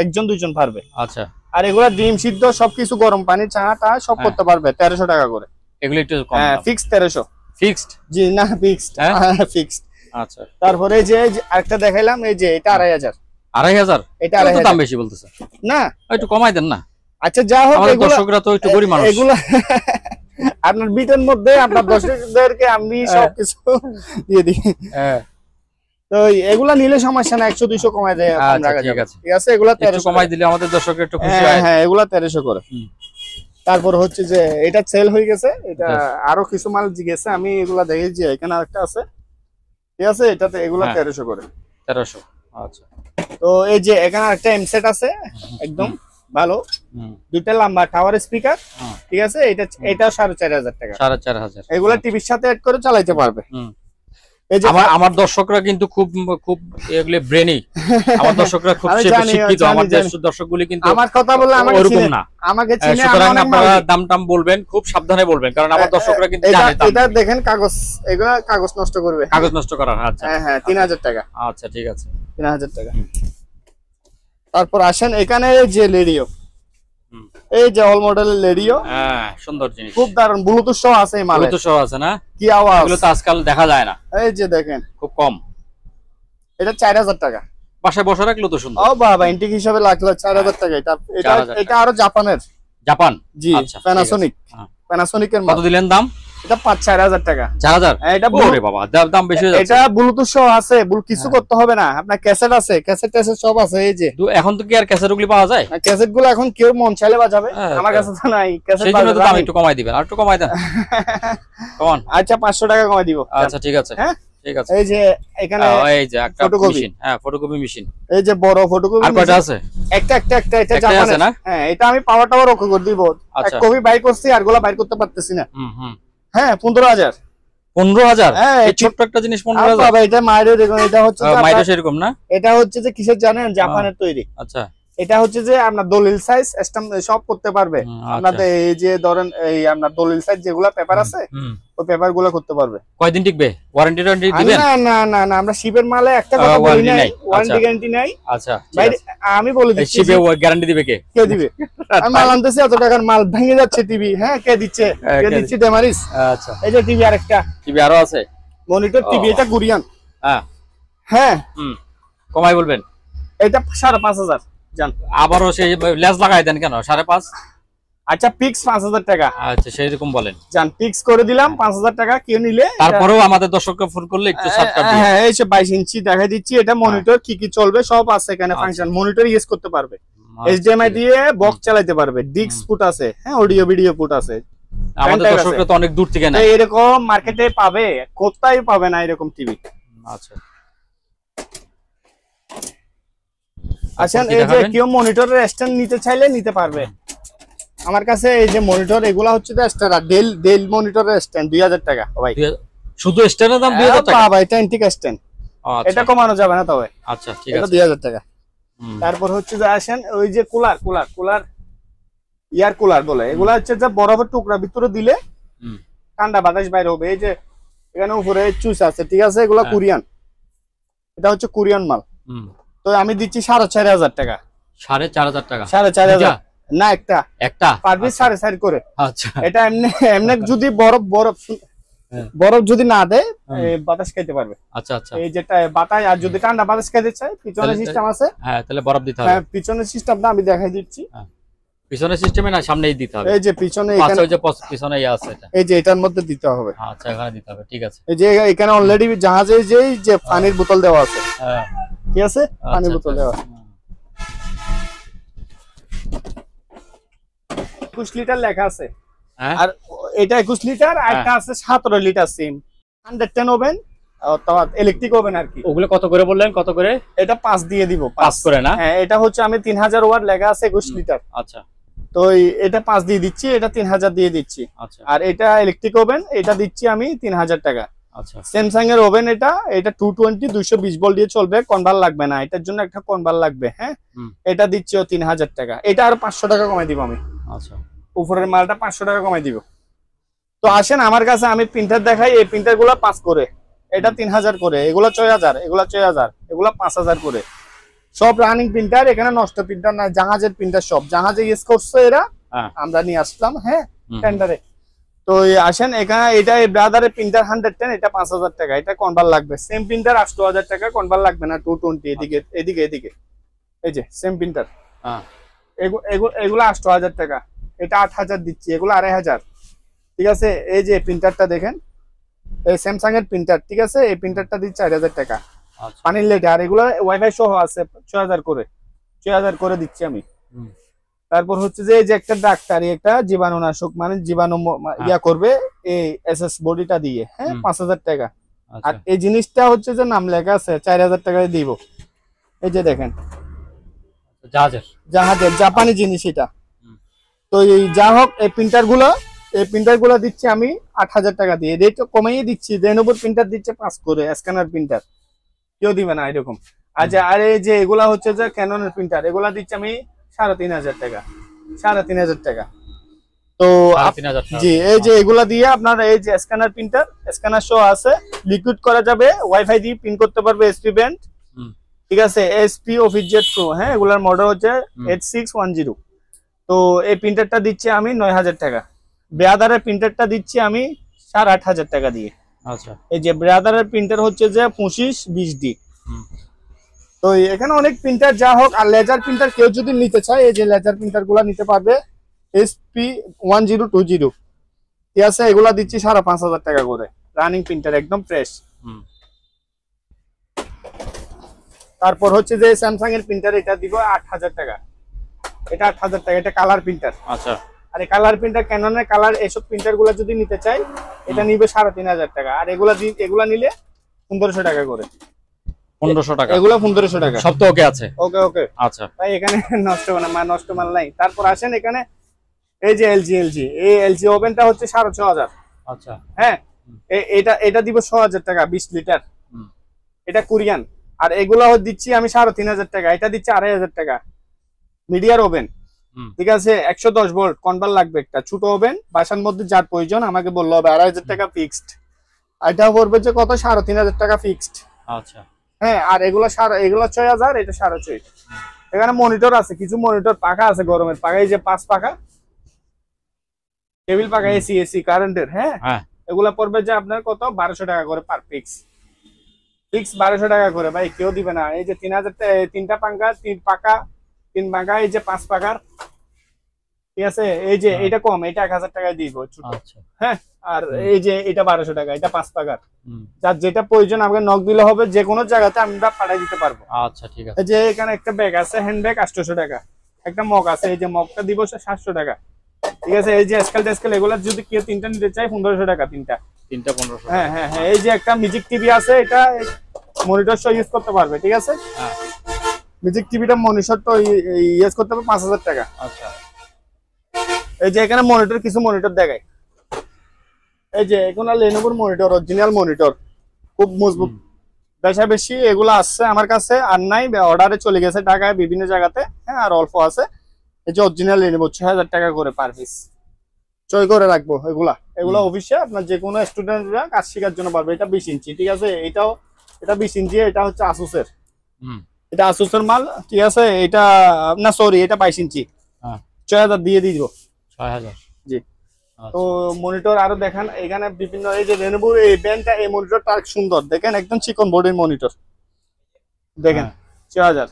একজন দুইজন পারবে। আচ্ছা, আর এগুলা ডিম সিদ্ধ সবকিছু, গরম পানি, চাটা সব করতে পারবে। 1300 টাকা করে। এগুলো একটু কম। হ্যাঁ, ফিক্সড 1300। ফিক্সড? জি না, ফিক্সড। হ্যাঁ, ফিক্সড। আচ্ছা, তারপরে যে আরেকটা দেখাইলাম, এই যে এটা 2500। 2500? এটা 2500 দাম বেশি বলতেছে না, একটু কমাই দেন না। আচ্ছা, যা হোক, আমাদের দর্শকরা তো একটু গরিব মানুষ। এগুলা আপনার বিটের মধ্যে আপনার দর্শকদেরকে আমি সবকিছু দিয়ে দিই। হ্যাঁ, তো এগুলা নিলে সমস্যা না, 100-200 কমাই দেয়। ঠিক আছে, ঠিক আছে, এগুলা 1300 কমাই দিলে আমাদের দর্শকরা একটু খুশি হয়। হ্যাঁ, এগুলা 1300 করে। তারপর হচ্ছে যে এটা সেল হয়ে গেছে, এটা আরো কিছু মাল জিগেছে, আমি এগুলা দেখেছি। এখানে আরেকটা আছে, ঠিক আছে, এটাতে এগুলা 1300 করে। 1300। আচ্ছা। তো এই যে এখানে একটা এমসেট আছে একদম ভালো, দুইটা লম্বা টাওয়ার স্পিকার, ঠিক আছে, এটা 4500 টাকা। 4500। এগুলা টিভির সাথে অ্যাড করে চালাতে পারবে। এই যে আমার দর্শকরা কিন্তু খুব খুব এগুলো ব্রেনি, আমার দর্শকরা খুব শিক্ষিত, আমার দর্শকগুলি কিন্তু আমার কথা বললে আমাকে চিনে না, আমাকে চিনে। সুতরাং আপনারা দাম বলবেন, খুব সাবধানে বলবেন, কারণ আমার দর্শকরা কিন্তু জানে দাম। এটা দেখেন কাগজ, এগুলা কাগজ নষ্ট করবে, কাগজ নষ্ট করার। আচ্ছা হ্যাঁ 3000 টাকা। আচ্ছা ঠিক আছে, 3000 টাকা। তারপর আসেন এখানে যে রেডিও, এই যে অল মডেলের রেডিও, হ্যাঁ সুন্দর জিনিস, খুব দারুণ, ব্লুটুথ সহ আছে এই মালে। ব্লুটুথ সহ আছে না? কি আওয়াজ, এগুলো তো আজকাল দেখা যায় না। এই যে দেখেন খুব কম। এটা 4000 টাকা। বাসায় বসে রাখলো তো সুন্দর। ও বাবা, এন্টিক হিসাবে লাগলো 4000 টাকা। এটা আরো জাপানের। জাপান? জি, প্যানাসোনিক। প্যানাসোনিকের কত দিলেন দাম? এটা 4000 টাকা। 4000? এটা ওরে বাবা, দাম বেশি হয়ে যাচ্ছে। এটা ব্লুটুথ সহ আছে, কিছু করতে হবে না, আপনার ক্যাসেট আছে, ক্যাসেট সব আছে। এই যে এখন তো কি আর ক্যাসেট গুলি পাওয়া যায়? ক্যাসেট গুলো এখন কেউ মন চাইলে বাজাবে, আমার কাছে তো নাই ক্যাসেট। সেইজন্য তো দাম একটু কমাই দিবেন, আর একটু কমাই দেন। কেমন? আচ্ছা 500 টাকা কমাই দিব। আচ্ছা ঠিক আছে, হ্যাঁ ঠিক আছে। এই যে এখানে এই যে একটা মেশিন, হ্যাঁ ফটোকপি মেশিন। এই যে বড় ফটোকপি। আর কয়টা আছে? একটা এটা জাপানের না? হ্যাঁ, এটা আমি পাওয়ার টাওয়ার ওকে করে দিব। এক কপি বাই করছি, আর গুলা বাইর করতে পারতেছি না। হ্যাঁ 15000। 15000? এই ছোট্ট একটা জিনিস 15000? বাবা, এটা মাইরে দেখুন, এটা হচ্ছে মাইরে সেরকম না, এটা হচ্ছে যে কিসের জানেন, জাপানের তৈরি। আচ্ছা। এটা হচ্ছে যে আপনার দলিল সাইজ স্ট্যাম্প সব করতে পারবে আপনাদের। এই যে ধরেন এই আপনার দলিল সাইজ যেগুলা পেপার আছে, ওই পেপার গুলো করতে পারবে। কয়দিন টিকবে? ওয়ারেন্টি দিবেন? না, আমরা শিপের মালে একটা কথা বলি নাই, ওয়ারেন্টি গ্যারান্টি নাই। আচ্ছা ভাই আমি বলে দিচ্ছি, শিপে গ্যারান্টি দিবে কে? কে দিবে? আমি মাল আনতেছি, এত টাকার মাল ভেঙে যাচ্ছে টিভি, হ্যাঁ কে দিচ্ছে? ডেমারিস। আচ্ছা, এই যে টিভি, আরেকটা টিভি আরো আছে, মনিটর টিভি, এটা কোরিয়ান। হ্যাঁ কমাই বলবেন? এটা 5500 জান। আবারও সেই লেস লাগাই দেন কেন 5.5? আচ্ছা ফিক্স 5000 টাকা। আচ্ছা সেই রকম বলেন জান, ফিক্স করে দিলাম 5000 টাকা। কেউ নিলে তারপরেও আমাদের দর্শককে ফোন করলে একটু ছাড় দিন। হ্যাঁ এই যে 22 ইঞ্চি দেখাই দিচ্ছি। এটা মনিটর কি কি চলবে সব আছে এখানে ফাংশন। মনিটর ইউজ করতে পারবে, এইচডিএমআই দিয়ে বক্স চালাতে পারবে, ডিস্ক পুট আছে, হ্যাঁ অডিও ভিডিও পুট আছে। আমাদের দর্শকরা তো অনেক দূর থেকে না, এরকম মার্কেটে পাবে, কোথায় পাবে না এরকম টিভি। আচ্ছা আসেন, এই যে কেউ মনিটরের স্ট্যান্ড নিতে চাইলে নিতে পারবে আমার কাছে। এই যে মনিটর, এগুলা হচ্ছে ডেল মনিটরের স্ট্যান্ড 2000 টাকা ভাই। শুধু স্ট্যান্ডের দাম 2000 টাকা? ভাই এটা এন্টিক স্ট্যান্ড, এটা কমানো যাবে না তবে। আচ্ছা ঠিক আছে, 2000 টাকা। তারপর হচ্ছে যে আসেন ওই যে কুলার ইয়ার কুলার বলে, এগুলা হচ্ছে যে বরফের টুকরা ভিতরে দিলে ঠান্ডা বাতাস বাইরে হবে। এই যে এখানে উপরে চুস আছে, ঠিক আছে, এগুলা কোরিয়ান, এটা হচ্ছে কোরিয়ান মাল। তো আমি দিচ্ছি 4500 টাকা। 4500 টাকা? 4500 না, একটা পারবি 4.5 করে। আচ্ছা, এটা এমনি যদি বরফ যদি না দেয় বাতাস খাইতে পারবে। আচ্ছা আচ্ছা, এই যেটা বাতাস, আর যদি ঠান্ডা বাতাস খাইতে চাই পিছনে সিস্টেম আছে। হ্যাঁ তাহলে বরফ দিতে হবে। হ্যাঁ পিছনে সিস্টেমটা আমি দেখাই দিচ্ছি। পিছনে সিস্টেমে না, সামনেই দিতে হবে। এই যে পিছনে, এখানে ওই যে পিছনে আছে, এটা এই যে এটার মধ্যে দিতে হবে। আচ্ছা এখানে দিতে হবে, ঠিক আছে। এই যে এখানে অলরেডি জাহাজে যে পানির বোতল দেওয়া আছে, ঠিক আছে, পানির বোতল দেওয়া। 21 লিটার লেখা আছে, আর এটা 21 লিটার, আর একটা আছে 17 লিটার সিম 110 ওভেন, অথবা ইলেকট্রিক ওভেন আর কি। ওগুলো কত করে বললেন? কত করে? এটা 5 দিয়ে দিব, 5 করে না? হ্যাঁ এটা হচ্ছে আমি 3000 ওয়াট লেখা আছে 21 লিটার। আচ্ছা, তো এটা 5 দিয়ে দিচ্ছি, এটা 3000 দিয়ে দিচ্ছি। আচ্ছা, আর এটা ইলেকট্রিক ওভেন, এটা দিচ্ছি আমি 3000 টাকা। আচ্ছা, স্যামসাং এর ওভেন, এটা 220 220 ভোল্ট দিয়ে চলবে, কনভার্ট লাগবে না, এটার জন্য একটা কনভার্ট লাগবে। হ্যাঁ এটা দিচ্ছি 3000 টাকা। এটা আর 500 টাকা কমাই দিব আমি। আচ্ছা, উপরের মালটা 500 টাকা কমাই দিব। তো আসেন আমার কাছে, আমি প্রিন্টার দেখাই। এই প্রিন্টার গুলা 5 করে, এটা 3000 করে, এগুলা 6000, এগুলা 6000, এগুলা 5000 করে। সব রানিং প্রিন্টার, এখানে নষ্ট প্রিন্টার না, জাহাজের প্রিন্টার সব, জাহাজে ইউজ করছে এরা, আমরা নিয়ে আসলাম হ্যাঁ টেন্ডারে। তো আসেন এখানে, এটা এই ব্রাদারের প্রিন্টার 110, এটা 5000 টাকা, এটা কনভার্ট লাগবে। সেম প্রিন্টার 8000 টাকা, কনভার্ট লাগবে না 220। এদিকে এই যে সেম প্রিন্টার, এগুলো 8000 টাকা, এটা 8000 দিচ্ছি, এগুলো 2500, ঠিক আছে। এই যে প্রিন্টারটা দেখেন, এই স্যামসাং এর প্রিন্টার, ঠিক আছে, এই প্রিন্টারটা দিচ্ছি 4000 টাকা পানির লেটে। আর এগুলো ওয়াইফাই সহ আছে 6000 করে, 6000 করে দিচ্ছি আমি। তারপর হচ্ছে যে এই যে একটা ডাক্তারি একটা জীবাণুনাশক মানে জীবাণু ইয়া করবে এই এসএস বডিটা দিয়ে, হ্যাঁ 5000 টাকা। আর এই জিনিসটা হচ্ছে যে নাম লেখা আছে 4000 টাকায় দিব। এই যে দেখেন জাহাজের জাপানি জিনিস এটা। তো এই যা হোক এই প্রিন্টার গুলো দিচ্ছি আমি 8000 টাকা দিয়ে, রেট কমিয়ে দিচ্ছি। রেনোভোর প্রিন্টার দিচ্ছে 5 করে, স্ক্যানার প্রিন্টার কেউ দিবে না এরকম। আচ্ছা, আর এই যে এগুলা হচ্ছে যে ক্যাননের প্রিন্টার, এগুলা দিচ্ছি আমি 3500 টাকা, 3500 টাকা। তো জি, এই যে এগুলা দিয়ে আপনার এই যে স্ক্যানার প্রিন্টার, স্ক্যানার শো আছে, লিকুইড করা যাবে, ওয়াইফাই দিয়ে প্রিন্ট করতে পারবে, এসপি ব্যান্ড, ঠিক আছে, এসপি অফিস জেট প্রো, হ্যাঁ এগুলার মডেল হচ্ছে 8610। তো এই প্রিন্টারটা দিচ্ছি আমি 9000 টাকা। ব্রাদারের প্রিন্টারটা দিচ্ছি আমি 8500 টাকা দিয়ে। আচ্ছা, এই যে ব্রাদারের প্রিন্টার হচ্ছে যে 2520D। তো এখানে অনেক প্রিন্টার যা হোক। আর লেজার প্রিন্টার কেউ যদি নিতে চায়, এই যে লেজার প্রিন্টার গুলা নিতে পারবে, SP1020, ঠিক আছে, এগুলা দিচ্ছি 5500 টাকা করে, রানিং প্রিন্টার একদম ফ্রেশ। তারপর হচ্ছে যে স্যামসাং এর প্রিন্টার, এটা দিব 8000 টাকা, এটা 8000 টাকা, এটা কালার প্রিন্টার। আচ্ছা, আর এই কালার প্রিন্টার, ক্যাননের কালার, এসব প্রিন্টার গুলা যদি নিতে চাই এটা নিবে 3500 টাকা। আর এগুলা নিলে 1500 টাকা করে। 1500 টাকা এগুলো 1500 টাকা সব তো ওকে আছে? ওকে ওকে। আচ্ছা ভাই, এখানে নষ্ট মাল নাই। তারপর আসেন এখানে এই যে এলজি এই এলজি ওভেনটা হচ্ছে 6500। আচ্ছা, হ্যাঁ এটা দিব 6000 টাকা, 20 লিটার, এটা কোরিয়ান। আর এগুলো দিচ্ছি আমি 3500 টাকা, এটা দিচ্ছি 2500 টাকা। মিডিয়ার ওভেন, ঠিক আছে, 110 ভোল্ট কনভার্ট লাগবে একটা ছোট ওভেন, বাসার মধ্যে যার প্রয়োজন আমাকে বললো হবে, 2500 টাকা ফিক্সড। এটা পড়বে যে কত, 3500 টাকা ফিক্সড। আচ্ছা, হ্যাঁ। আর এগুলো 6000, এটা 6.5। এখানে মনিটর আছে, কিছু মনিটর পাখা আছে, গরমের পাখা, এই যে 5 পাখা টেবিল পাখা, এসি কারেন্টের, হ্যাঁ এগুলা পড়বে যে আপনার কত, 1200 টাকা করে পার ফিক্স 1200 টাকা করে। ভাই কেউ দিবে না। এই যে 3000 তিনটা পাঙ্খা, 3 পাখা, এই যে 5 পাখার, ঠিক আছে, এই যে এটা কম, এটা 1000 টাকায় দিব ছোট, হ্যাঁ। আর এই যে এটা 1200 টাকা, এটা 5 পাখার। যার যেটা প্রয়োজন আমাকে নক দিলে হবে, যে কোনো জায়গাতে আমরা পাঠিয়ে দিতে পারবো। আচ্ছা, ঠিক আছে। এই যে এখানে একটা ব্যাগ আছে, হ্যান্ড ব্যাগ, 800 টাকা। একটা মগ আছে, এই যে মগটা দিব 700 টাকা, ঠিক আছে। এই যে স্কেল এগুলা যদি কেউ 3টা নিতে চায় 1500 টাকা, 3টা 1500। হ্যাঁ হ্যাঁ হ্যাঁ। এই যে একটা মিউজিক টিভি আছে, এটা মনিটর সহ ইউজ করতে পারবে, ঠিক আছে। মিউজিক টিভিটা মনিটর তো ইউজ করতে পারবে 5000 টাকা। আচ্ছা, এই যে এখানে মনিটর, কিছু মনিটর দেখায়, এই যে এগুলো লেনোভোর মনিটর, অরিজিনাল মনিটর, খুব মজবুত। বেশি এগুলো আসছে আমার কাছে, আর নাই, অর্ডারে চলে গেছে ঢাকায় বিভিন্ন জায়গাতে, হ্যাঁ, আর অল্প আছে। এই যে অরিজিনাল লেনোভোর 6000 টাকা করে পার পিস, চয় করে রাখবো। এগুলা অফিসে আপনার যে কোনো স্টুডেন্টরা কাজ শেখার জন্য পারবে। এটা 20 ইঞ্চি, ঠিক আছে, এটা 20 ইঞ্চি, এটা হচ্ছে আসুসের, এটা আসুসের মাল, ঠিক আছে। এটা না, সরি, এটা 22 ইঞ্চি, 6000 দিয়ে দিব, 6000। জি। তো মনিটর আরো দেখান, এখানে বিভিন্ন, এই যে লেনোভোর এই ব্র্যান্ডটা, এই মনিটরটা অনেক সুন্দর, দেখেন একদম চিকন বোর্ডের মনিটর, দেখেন 6000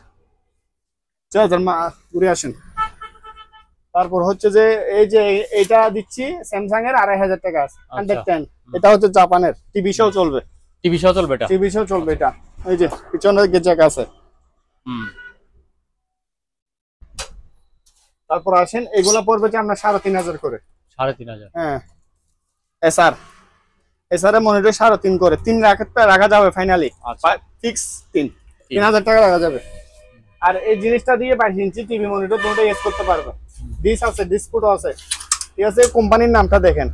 ঘুরে আসেন। তারপর হচ্ছে যে এই যে এটা দিচ্ছি স্যামসাং এর 2500 টাকা, 110। এটা হচ্ছে জাপানের, টিভি শো চলবে, এটা এই যে পিছনে গেজাক আছে। তারপর আসেন, এগুলা পড়বে যে আমরা 3500 করে, 3500। হ্যাঁ, এসআর এর মনিটর 3.5 করে, 3 রাখা যাবে ফাইনালি, ফিক্স 3000 টাকা রাখা যাবে। আর এই জিনিসটা দিয়ে 22 ইঞ্চি টিভি মনিটর দুটো ইউজ করতে পারবে, ডিস আছে, ডিসপুট আছে, ঠিক আছে। কোম্পানির নামটা দেখেন,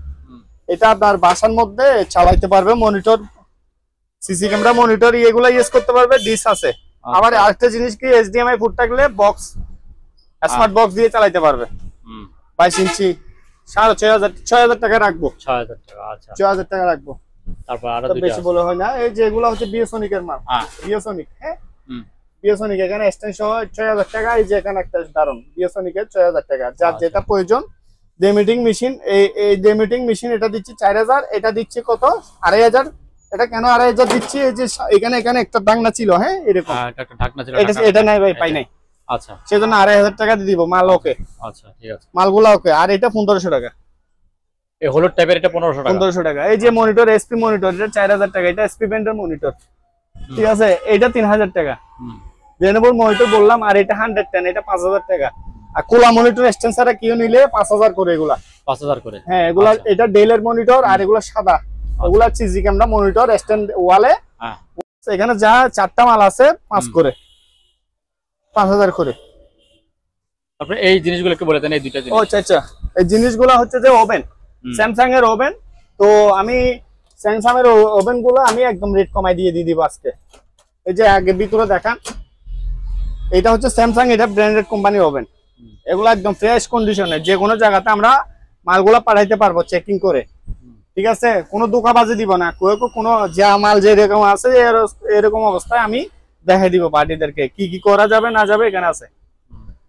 এটা আপনার বাসার মধ্যে চালাইতে পারবে, মনিটর, সিসি ক্যামেরা মনিটর, এগুলা ইউজ করতে পারবে, ডিস আছে। আবার আরেকটা জিনিস কি, এইচডিএমআই পোর্ট থাকলে বক্স, স্মার্ট বক্স দিয়ে চালাইতে পারবে। 22 ইঞ্চি 6000 টাকা রাখবো, 6000 টাকা। আচ্ছা, 6000 টাকা রাখবো। তারপর আরো দুইটা বেশি বলে হয় না। এই যে এগুলা হচ্ছে বিএসনিক এর মাল, বিএসনিক, হ্যাঁ বিএসনিক, এখানে এক্সটেনশন 6000 টাকা। এই যে এখানে একটা দারুন বিএসনিক এর 6000 টাকা, যার যেটা প্রয়োজন। ডেমিটিং মেশিন, এই ডেমিটিং মেশিন এটা দিচ্ছি 4000, এটা দিচ্ছি কত, 2500। এটা কেন 2500 দিচ্ছি, এই যে এখানে একটা ঢাকনা ছিল, হ্যাঁ এরকম একটা ঢাকনা ছিল, এটা নাই ভাই, পাই নাই। আচ্ছা, সেজন্য 2500 টাকা দিয়ে দিব, মাল ওকে। আচ্ছা, ঠিক আছে, মালগুলা ওকে। আর এটা 1500 টাকা, এই হলুদ টাইপের, এটা 1500 টাকা। এই যে মনিটর, এসপি মনিটর, এটা 4000 টাকা, এটা এসপি ব্র্যান্ডের মনিটর, ঠিক আছে। এটা 3000 টাকা লেনোভোর মনিটর বললাম। আর এটা 110, এটা 5000 টাকা। আর কোলা মনিটর স্ট্যান্ড ছাড়া কেউ নিলে 5000 করে এগুলা। 5000 করে। হ্যাঁ এগুলা এটা ডেলের মনিটর আর এগুলা সাদা। এগুলা সিজি ক্যামেরা মনিটর স্ট্যান্ড ওয়ালে। হ্যাঁ এখানে যা 4টা মাল আছে 5 করে 5000 করে। তারপরে এই জিনিসগুলো একটু বলে দেন, এই দুইটা জিনিস। ও আচ্ছা, এই জিনিসগুলো হচ্ছে যে ওভেন, স্যামসাং এর ওভেন। তো আমি স্যামসাং এর ওভেন গুলো আমি একদম রেট কমাই দিয়ে দিব আজকে। এই যে আগে ভিতরে দেখান, এটা হচ্ছে স্যামসাং, এটা ব্র্যান্ডেড কোম্পানির ওভেন। এগুলো একদম ফ্রেশ কন্ডিশনে যে কোনো জায়গাতে আমরা মালগুলো পাঠাইতে পারবো চেকিং করে, ঠিক আছে? কোনো ধোঁকাবাজি দিব না, কোনো যা মাল যেরকম আছে এরকম অবস্থায় আমি দেখাই দিব পার্টিদেরকে কি কি করা যাবে না যাবে এখানে আছে,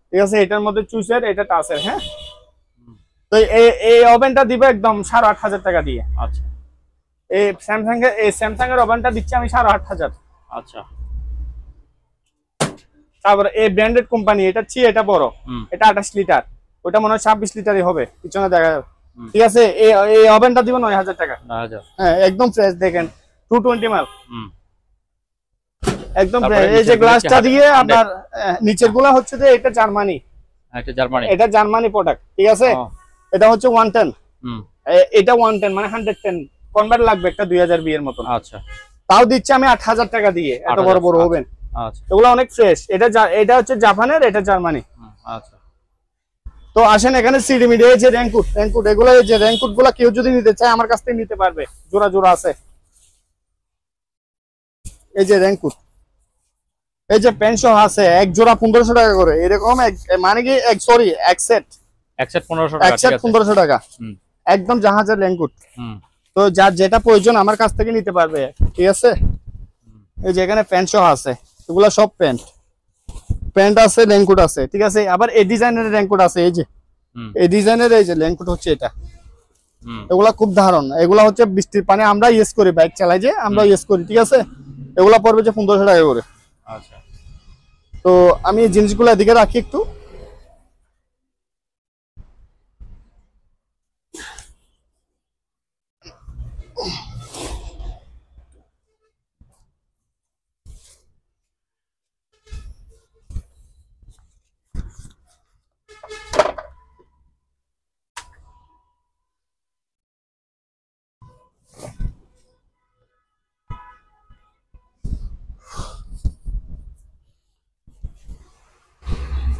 ঠিক আছে? এটার মধ্যে চুসের, এটা টাচের। হ্যাঁ, তো এই ওভেনটা দিব একদম 8500 টাকা দিয়ে। আচ্ছা, এই স্যামসাং এর ওভেনটা দিচ্ছি আমি 8500। আচ্ছা। তারপরে এই ব্র্যান্ডেড কোম্পানি, এটা এটা বড়, এটা 28 লিটার, ওটা মনে হয় 26 লিটারই হবে, পিছনে দেখা যাবে, ঠিক আছে? এই ওভেনটা দিব 9000 টাকা। হ্যাঁ, একদম ফ্রেশ, দেখেন 220 মাল, একদম ফ্রেশ। এই যে গ্লাসটা দিয়ে আপনার নিচের গুলা হচ্ছে যে এটা জার্মানি, এটা জার্মানি প্রোডাক্ট, ঠিক আছে? এটা হচ্ছে 110, এটা 110 মানে 110 কনভার্ট লাগবে একটা 2020 এর মতন। আচ্ছা, তাও দিচ্ছি আমি 8000 টাকা দিয়ে, এত বড় বড় ওভেন। আচ্ছা, এগুলো অনেক ফ্রেশ। এটা হচ্ছে জাপানের, এটা জার্মানি। আচ্ছা। তো আসেন এখানে সিডি মিডিয়া, এই যে র্যাঙ্কুট এগুলো, এই যে র্যাঙ্কুট গুলা কেউ যদি নিতে চায় আমার কাছ থেকে নিতে পারবে, জোড়া জোড়া আছে। এই যে র্যাঙ্কুট, এই যে পেনশন আছে, এক জোড়া 1500 টাকা করে, এরকম মানে কি এক সেট 1500 টাকা, এক সেট 1500 টাকা, একদম জাহাজের র্যাঙ্কুট। তো যার যেটা প্রয়োজন আমার কাছ থেকে নিতে পারবে, ঠিক আছে? এই যে এখানে প্যান্ট সহ আছে, এগুলা সব প্যান্ট আছে, র্যাঙ্কুট আছে, ঠিক আছে? আবার এই ডিজাইনের র্যাঙ্কুট আছে, এই যে এই ডিজাইনের এই যে র্যাঙ্কুট হচ্ছে এটা, এগুলা খুব ধারণ। এগুলা হচ্ছে বৃষ্টির পানি আমরা ইউজ করি, বাইক চালাই যে আমরা ইউজ করি, ঠিক আছে? এগুলা পড়বে যে 1500 টাকা করে। আচ্ছা, তো আমি এই জিনিসগুলো এদিকে রাখি একটু।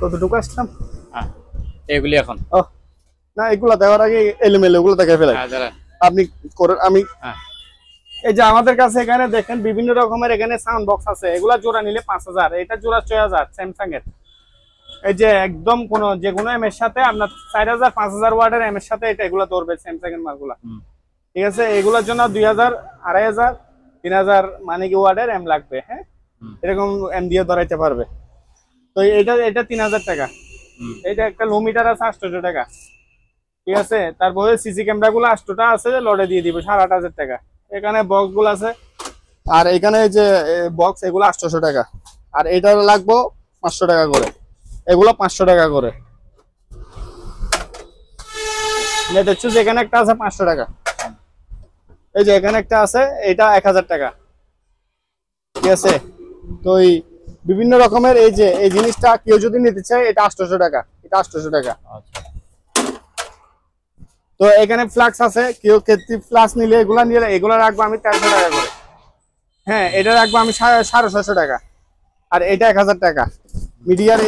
কতটুকু আসলাম? এগুলি এখন না, এগুলা দেওয়ার আগে এলোমেলো এগুলো দেখে ফেলাই আপনি করেন। আমি এই যে আমাদের কাছে এখানে দেখেন বিভিন্ন রকমের এখানে সাউন্ড বক্স আছে, এগুলা জোড়া নিলে 5000, এটা জোড়া 6000 স্যামসাং এর। এই যে একদম কোন যে কোনো এম এর সাথে আপনার 4000 5000 ওয়াটের এম এর সাথে এটা এগুলা ধরবে স্যামসাং এর মালগুলা, ঠিক আছে? এগুলোর জন্য 2000 2500 3000 মানে কি ওয়াটের এম লাগবে। হ্যাঁ, এরকম এম দিয়ে ধরাইতে পারবে। তো এটা 3000 টাকা। এটা একটা লো মিটার আছে 800 টাকা, ঠিক আছে? তারপরে সিসি ক্যামেরা গুলো 8টা আছে, লড়ে দিয়ে দিব 8500 টাকা। এখানে বক্স গুলো আছে, আর এখানে যে বক্স এগুলো 800 টাকা, আর এটা লাগবে 500 টাকা করে, এগুলো 500 টাকা করে। দেখছো এখানে একটা আছে 500 টাকা, এই যে এখানে একটা আছে, এটা 1000 টাকা, ঠিক আছে? তো এই বিভিন্ন রকমের এই যে এই জিনিসটা কেউ যদি নিতে চায়, এটা 800 টাকা, এটা 800 টাকা। তো এখানে ফ্লাক্স আছে, কেউ ক্ষেত্রে ফ্লাক্স নিলে এগুলা রাখবো আমি 1300 টাকা করে। হ্যাঁ, এটা রাখবো আমি 650 টাকা, আর এটা 1000 টাকা। মিডিয়ার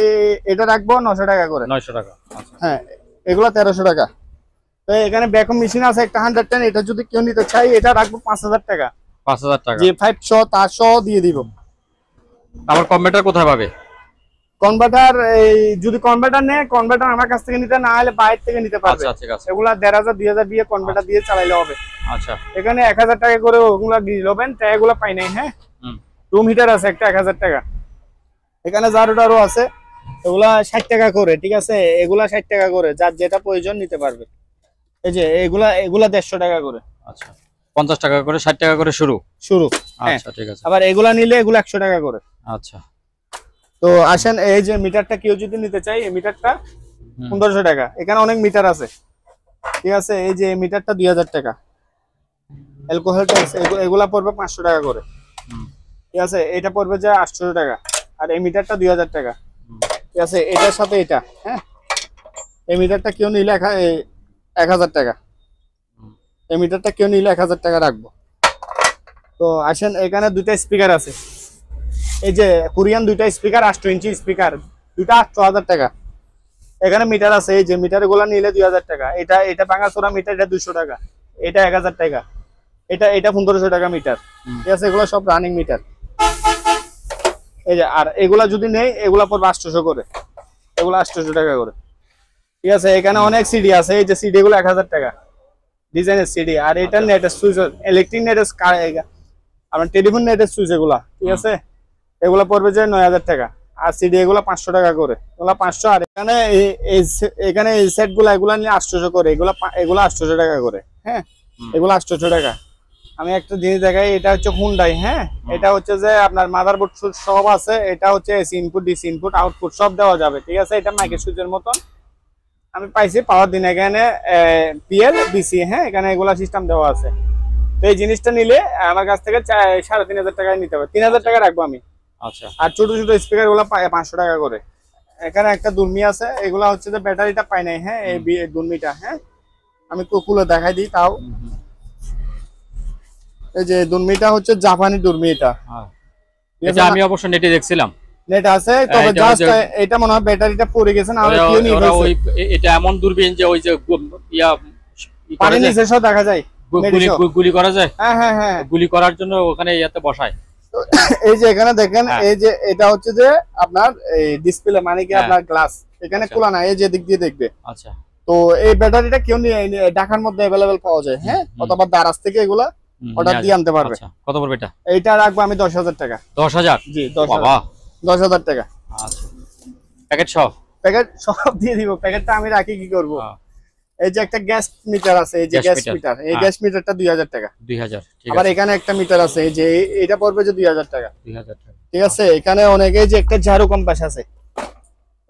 এটা রাখবো 900 টাকা করে, 900 টাকা। হ্যাঁ, এগুলা 1300 টাকা। তো এখানে ভ্যাকুয়াম মেশিন আছে একটা 110, এটা যদি কেউ নিতে চাই এটা রাখবো 5000 টাকা। 5000 টাকা যে 500 তার সহ দিয়ে দিব। আবার কনভার্টার কোথায় পাবে? কনভার্টার যদি কনভার্টার নেয়, কনভার্টার আমার কাছ থেকে নিতে, না হলে বাইরে থেকে নিতে পারবে। আচ্ছা, ঠিক আছে। এগুলা 1500 2000 দিয়ে কনভার্টার দিয়ে চালাইলে হবে। আচ্ছা, এখানে 1000 টাকা করে ওগুলা গ্রিল ওভেন এগুলা পাই নাই। হ্যাঁ, রুম হিটার আছে একটা 1000 টাকা। এখানে জারুটারও আছে, এগুলা 60 টাকা করে, ঠিক আছে? এগুলা 60 টাকা করে, যার যেটা প্রয়োজন নিতে পারবে। এই যে এগুলা 150 টাকা করে। আচ্ছা, 50 টাকা করে, 60 টাকা করে শুরু। আচ্ছা, ঠিক আছে। আবার এগুলা নিলে এগুলা 100 টাকা করে। আচ্ছা, তো আসেন, এই যে মিটারটা কেউ যদি নিতে চাই, এই মিটারটা 1500 টাকা। এখানে অনেক মিটার আছে, ঠিক আছে? এই যে মিটারটা 2000 টাকা। অ্যালকোহল ট্যাক্স এগুলা পড়বে 500 টাকা করে, ঠিক আছে? এটা পড়বে যে 800 টাকা, আর এই মিটারটা 2000 টাকা, ঠিক আছে? এটার সাথে এটা, হ্যাঁ, এই মিটারটা কেউ নিলে 1000 টাকা। এই মিটারটা কেউ নিলে 1000 টাকা রাখবো। তো আসেন, এখানে দুইটা স্পিকার আছে, এই যে কোরিয়ান দুইটা স্পিকার 8 ইঞ্চি স্পিকার, দুইটা 8000 টাকা। এখানে মিটার আছে, এই যে মিটার গুলা নিলে 2000 টাকা। এটা ভাঙাচোরা মিটার, এটা 200 টাকা, এটা 1000 টাকা, এটা 1500 টাকা মিটার। ঠিক আছে, এগুলো সব রানিং মিটার। এই যে আর এগুলা যদি নেই, এগুলা পড়বে 800 করে, এগুলো 800 টাকা করে। ঠিক আছে, এখানে অনেক সিডি আছে, এই যে সিডি গুলো 1000 টাকা ডিজাইনের সিডি। আর এটা নেটের সুইচ, ইলেকট্রিক নেটের, আপনার টেলিফোন নেটের সুইচ এগুলা। ঠিক আছে, এগুলা পড়বে যে 9000 টাকা। আর সিডি এগুলা 500 টাকা করে, এগুলা 500। আর এখানে এখানে এই সেট গুলা, এগুলা নিয়ে 800 করে, এগুলা 800 টাকা করে। হ্যাঁ, এগুলা 800 টাকা। আমি একটা জিনিস দেখাই, এটা হচ্ছে হুন্ডাই। হ্যাঁ, এটা হচ্ছে যে আপনার মাদারবোর্ড সব আছে, এটা হচ্ছে AC input, DC input, output সব দেওয়া যাবে। ঠিক আছে, এটা মাইকের সুইচের মতন আমি পাইছি পাওয়ার দিন। এখানে পিএল বিসি, হ্যাঁ, এখানে এগুলা সিস্টেম দেওয়া আছে। তো এই জিনিসটা নিলে আমার কাছ থেকে 3500 টাকায় নিতে হবে, 3000 টাকা রাখবো আমি। আচ্ছা। আর ছোট ছোট স্পিকার গুলো 500 টাকা করে। এখানে একটা দুর্মি আছে, এগুলা হচ্ছে যে ব্যাটারিটা পাই নাই। হ্যাঁ, এই দুর্মিটা, হ্যাঁ, আমি খুলে দেখাই দিই তাও। এই যে দুর্মিটা হচ্ছে জাপানি দুর্মি, এটা আমি অবশ্য নেটে দেখছিলাম, নেট আছে, তবে জাস্ট এটা মনে হয় ব্যাটারিটা পড়ে গেছে না, এটা এমন দূরবীন যে ওই যে পানির নিচে সব দেখা যায়, গুলি করা যায়। হ্যাঁ হ্যাঁ হ্যাঁ, গুলি করার জন্য ওখানে ইয়াতে বসায়। এই যে এখানে দেখেন, এই যে এটা হচ্ছে যে আপনার এই ডিসপ্লে, মানে কি আপনার গ্লাস এখানে খোলা না, এই যে দিক দিয়ে দেখবে। আচ্ছা। তো এই ব্যাটারিটা কেউ নিয়ে ঢাকার মধ্যে अवेलेबल পাওয়া যায়। হ্যাঁ, অথবা দারাজ থেকে এগুলা অর্ডার দিয়ে আনতে পারবে। কত পড়বে এটা? এইটা রাখবো আমি 10,000 টাকা। 10,000? জি, 10,000 টাকা। আচ্ছা, প্যাকেট সব? প্যাকেট সব দিয়ে দিব। প্যাকেটটা আমি রাখি কি করব? এই যে একটা গ্যাস মিটার আছে, এই যে গ্যাস মিটার, এই গ্যাস মিটারটা 2000 টাকা। 2000, ঠিক আছে। আবার এখানে একটা মিটার আছে, এই যে এটা পড়বে যে 2000 টাকা। 2000 টাকা, ঠিক আছে। এখানে অনেকে যে একটা ঝাড়ু কম্পাস আছে,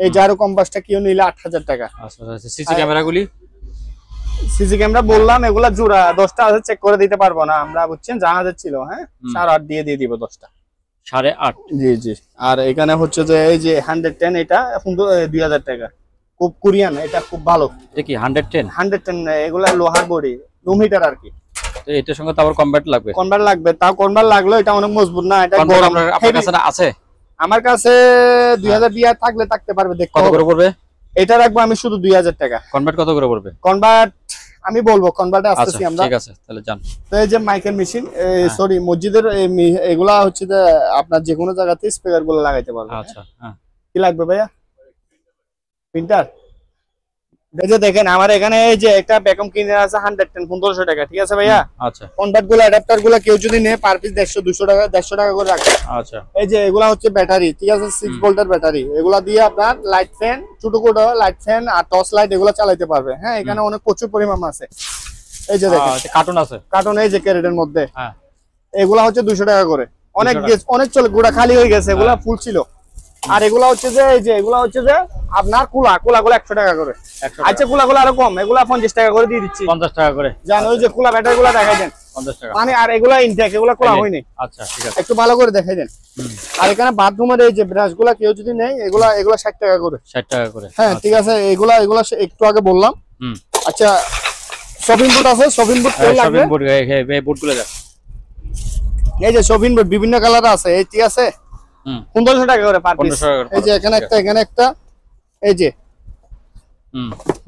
এই ঝাড়ু কম্পাসটা কেউ নিলে 8000 টাকা। আচ্ছা। সিসি ক্যামেরাগুলি? সিসি ক্যামেরা বললাম এগুলা জোড়া 10টা আছে, চেক করে দিতে পারবো না আমরা, বুঝছেন, জাহাজের ছিল। হ্যাঁ, 8.5 দিয়ে দিব 10টা। 8.5? জি জি। আর এখানে হচ্ছে যে এই যে 110, এটা 2000 টাকা, খুব কোরিয়ান, এটা খুব ভালো। এটা কি 110? 110 এগুলা লোহার বডি, রুম হিটার আর কি। তো এটার সঙ্গে তো আবার কনভার্ট লাগবে? কনভার্ট লাগবে, তাও কনভার্ট লাগলো, এটা অনেক মজবুত না, এটা গরম। আপনার কাছে আছে? আমার কাছে 2000 দিয়ে থাকলে থাকতে পারবে। দেখো কত করে পড়বে? এটা রাখবো আমি শুধু 2000 টাকা। কনভার্ট কত করে পড়বে? কনভার্ট আমি বলবো, কনভার্টে আসতেছি আমরা। ঠিক আছে, তাহলে যান। তো এই যে মাইকের মেশিন, সরি মসজিদের এগুলা হচ্ছে যে আপনার যে কোনো জায়গাতে স্পিকার গুলো লাগাইতে পারবে। আচ্ছা। হ্যাঁ, কি লাগবে ভাইয়া? প্রিন্টার? এই যে দেখেন আমার এখানে এই যে একটা ভ্যাকুয়াম ক্লিনার আছে 110, 1500 টাকা। ঠিক আছে ভাইয়া। আচ্ছা। কনভার্ট গুলো, অ্যাডাপ্টার গুলো কেউ যদি নেয় পার পিস 150, 200 টাকা, 150 টাকা করে রাখবে। আচ্ছা। এই যে এগুলা হচ্ছে ব্যাটারি, ঠিক আছে, 6 ভোল্টের ব্যাটারি। এগুলা দিয়ে আপনার লাইট ফ্যান, ছোট ছোট লাইট ফ্যান আর টর্চ লাইট এগুলো চালাতে পারবে। হ্যাঁ, এখানে অনেক প্রচুর পরিমাণ আছে। এই যে দেখেন কার্টুন আছে, কার্টুন, এই যে ক্যারেটের মধ্যে। হ্যাঁ, এগুলা হচ্ছে 200 টাকা করে। অনেক চলে, গোড়া খালি হয়ে গেছে, এগুলা ফুল ছিল। আর এগুলা হচ্ছে যে এই যে এগুলা হচ্ছে যে আপনার কুলা গুলো 100 টাকা করে। আচ্ছা, কুলা আরো কম, এগুলা 50 টাকা করে দিয়ে দিচ্ছি। 50 টাকা করে জানো, ওই যে কুলা ব্যাটারি গুলা দেখাই দেন 50 টাকা মানে। আর এগুলা ইনটেক, এগুলা কুলা হয়নি। আচ্ছা, ঠিক আছে, একটু ভালো করে দেখাই দেন। আর এখানে বাথরুমের এই যে ব্রাশ গুলা কেউ যদি নেয়, এগুলা 60 টাকা করে। 60 টাকা করে, হ্যাঁ, ঠিক আছে। এগুলা একটু আগে বললাম। আচ্ছা, শপিং বোর্ড আছে, শপিং বোর্ড কোন লাগবে? শপিং বোর্ড, এই বোর্ডগুলো দেখ, এই যে শপিং বোর্ড বিভিন্ন কালার আছে, এই ঠিক আছে। 1500 টাকা করে পার পিস। এই যে এখানে একটা, এই যে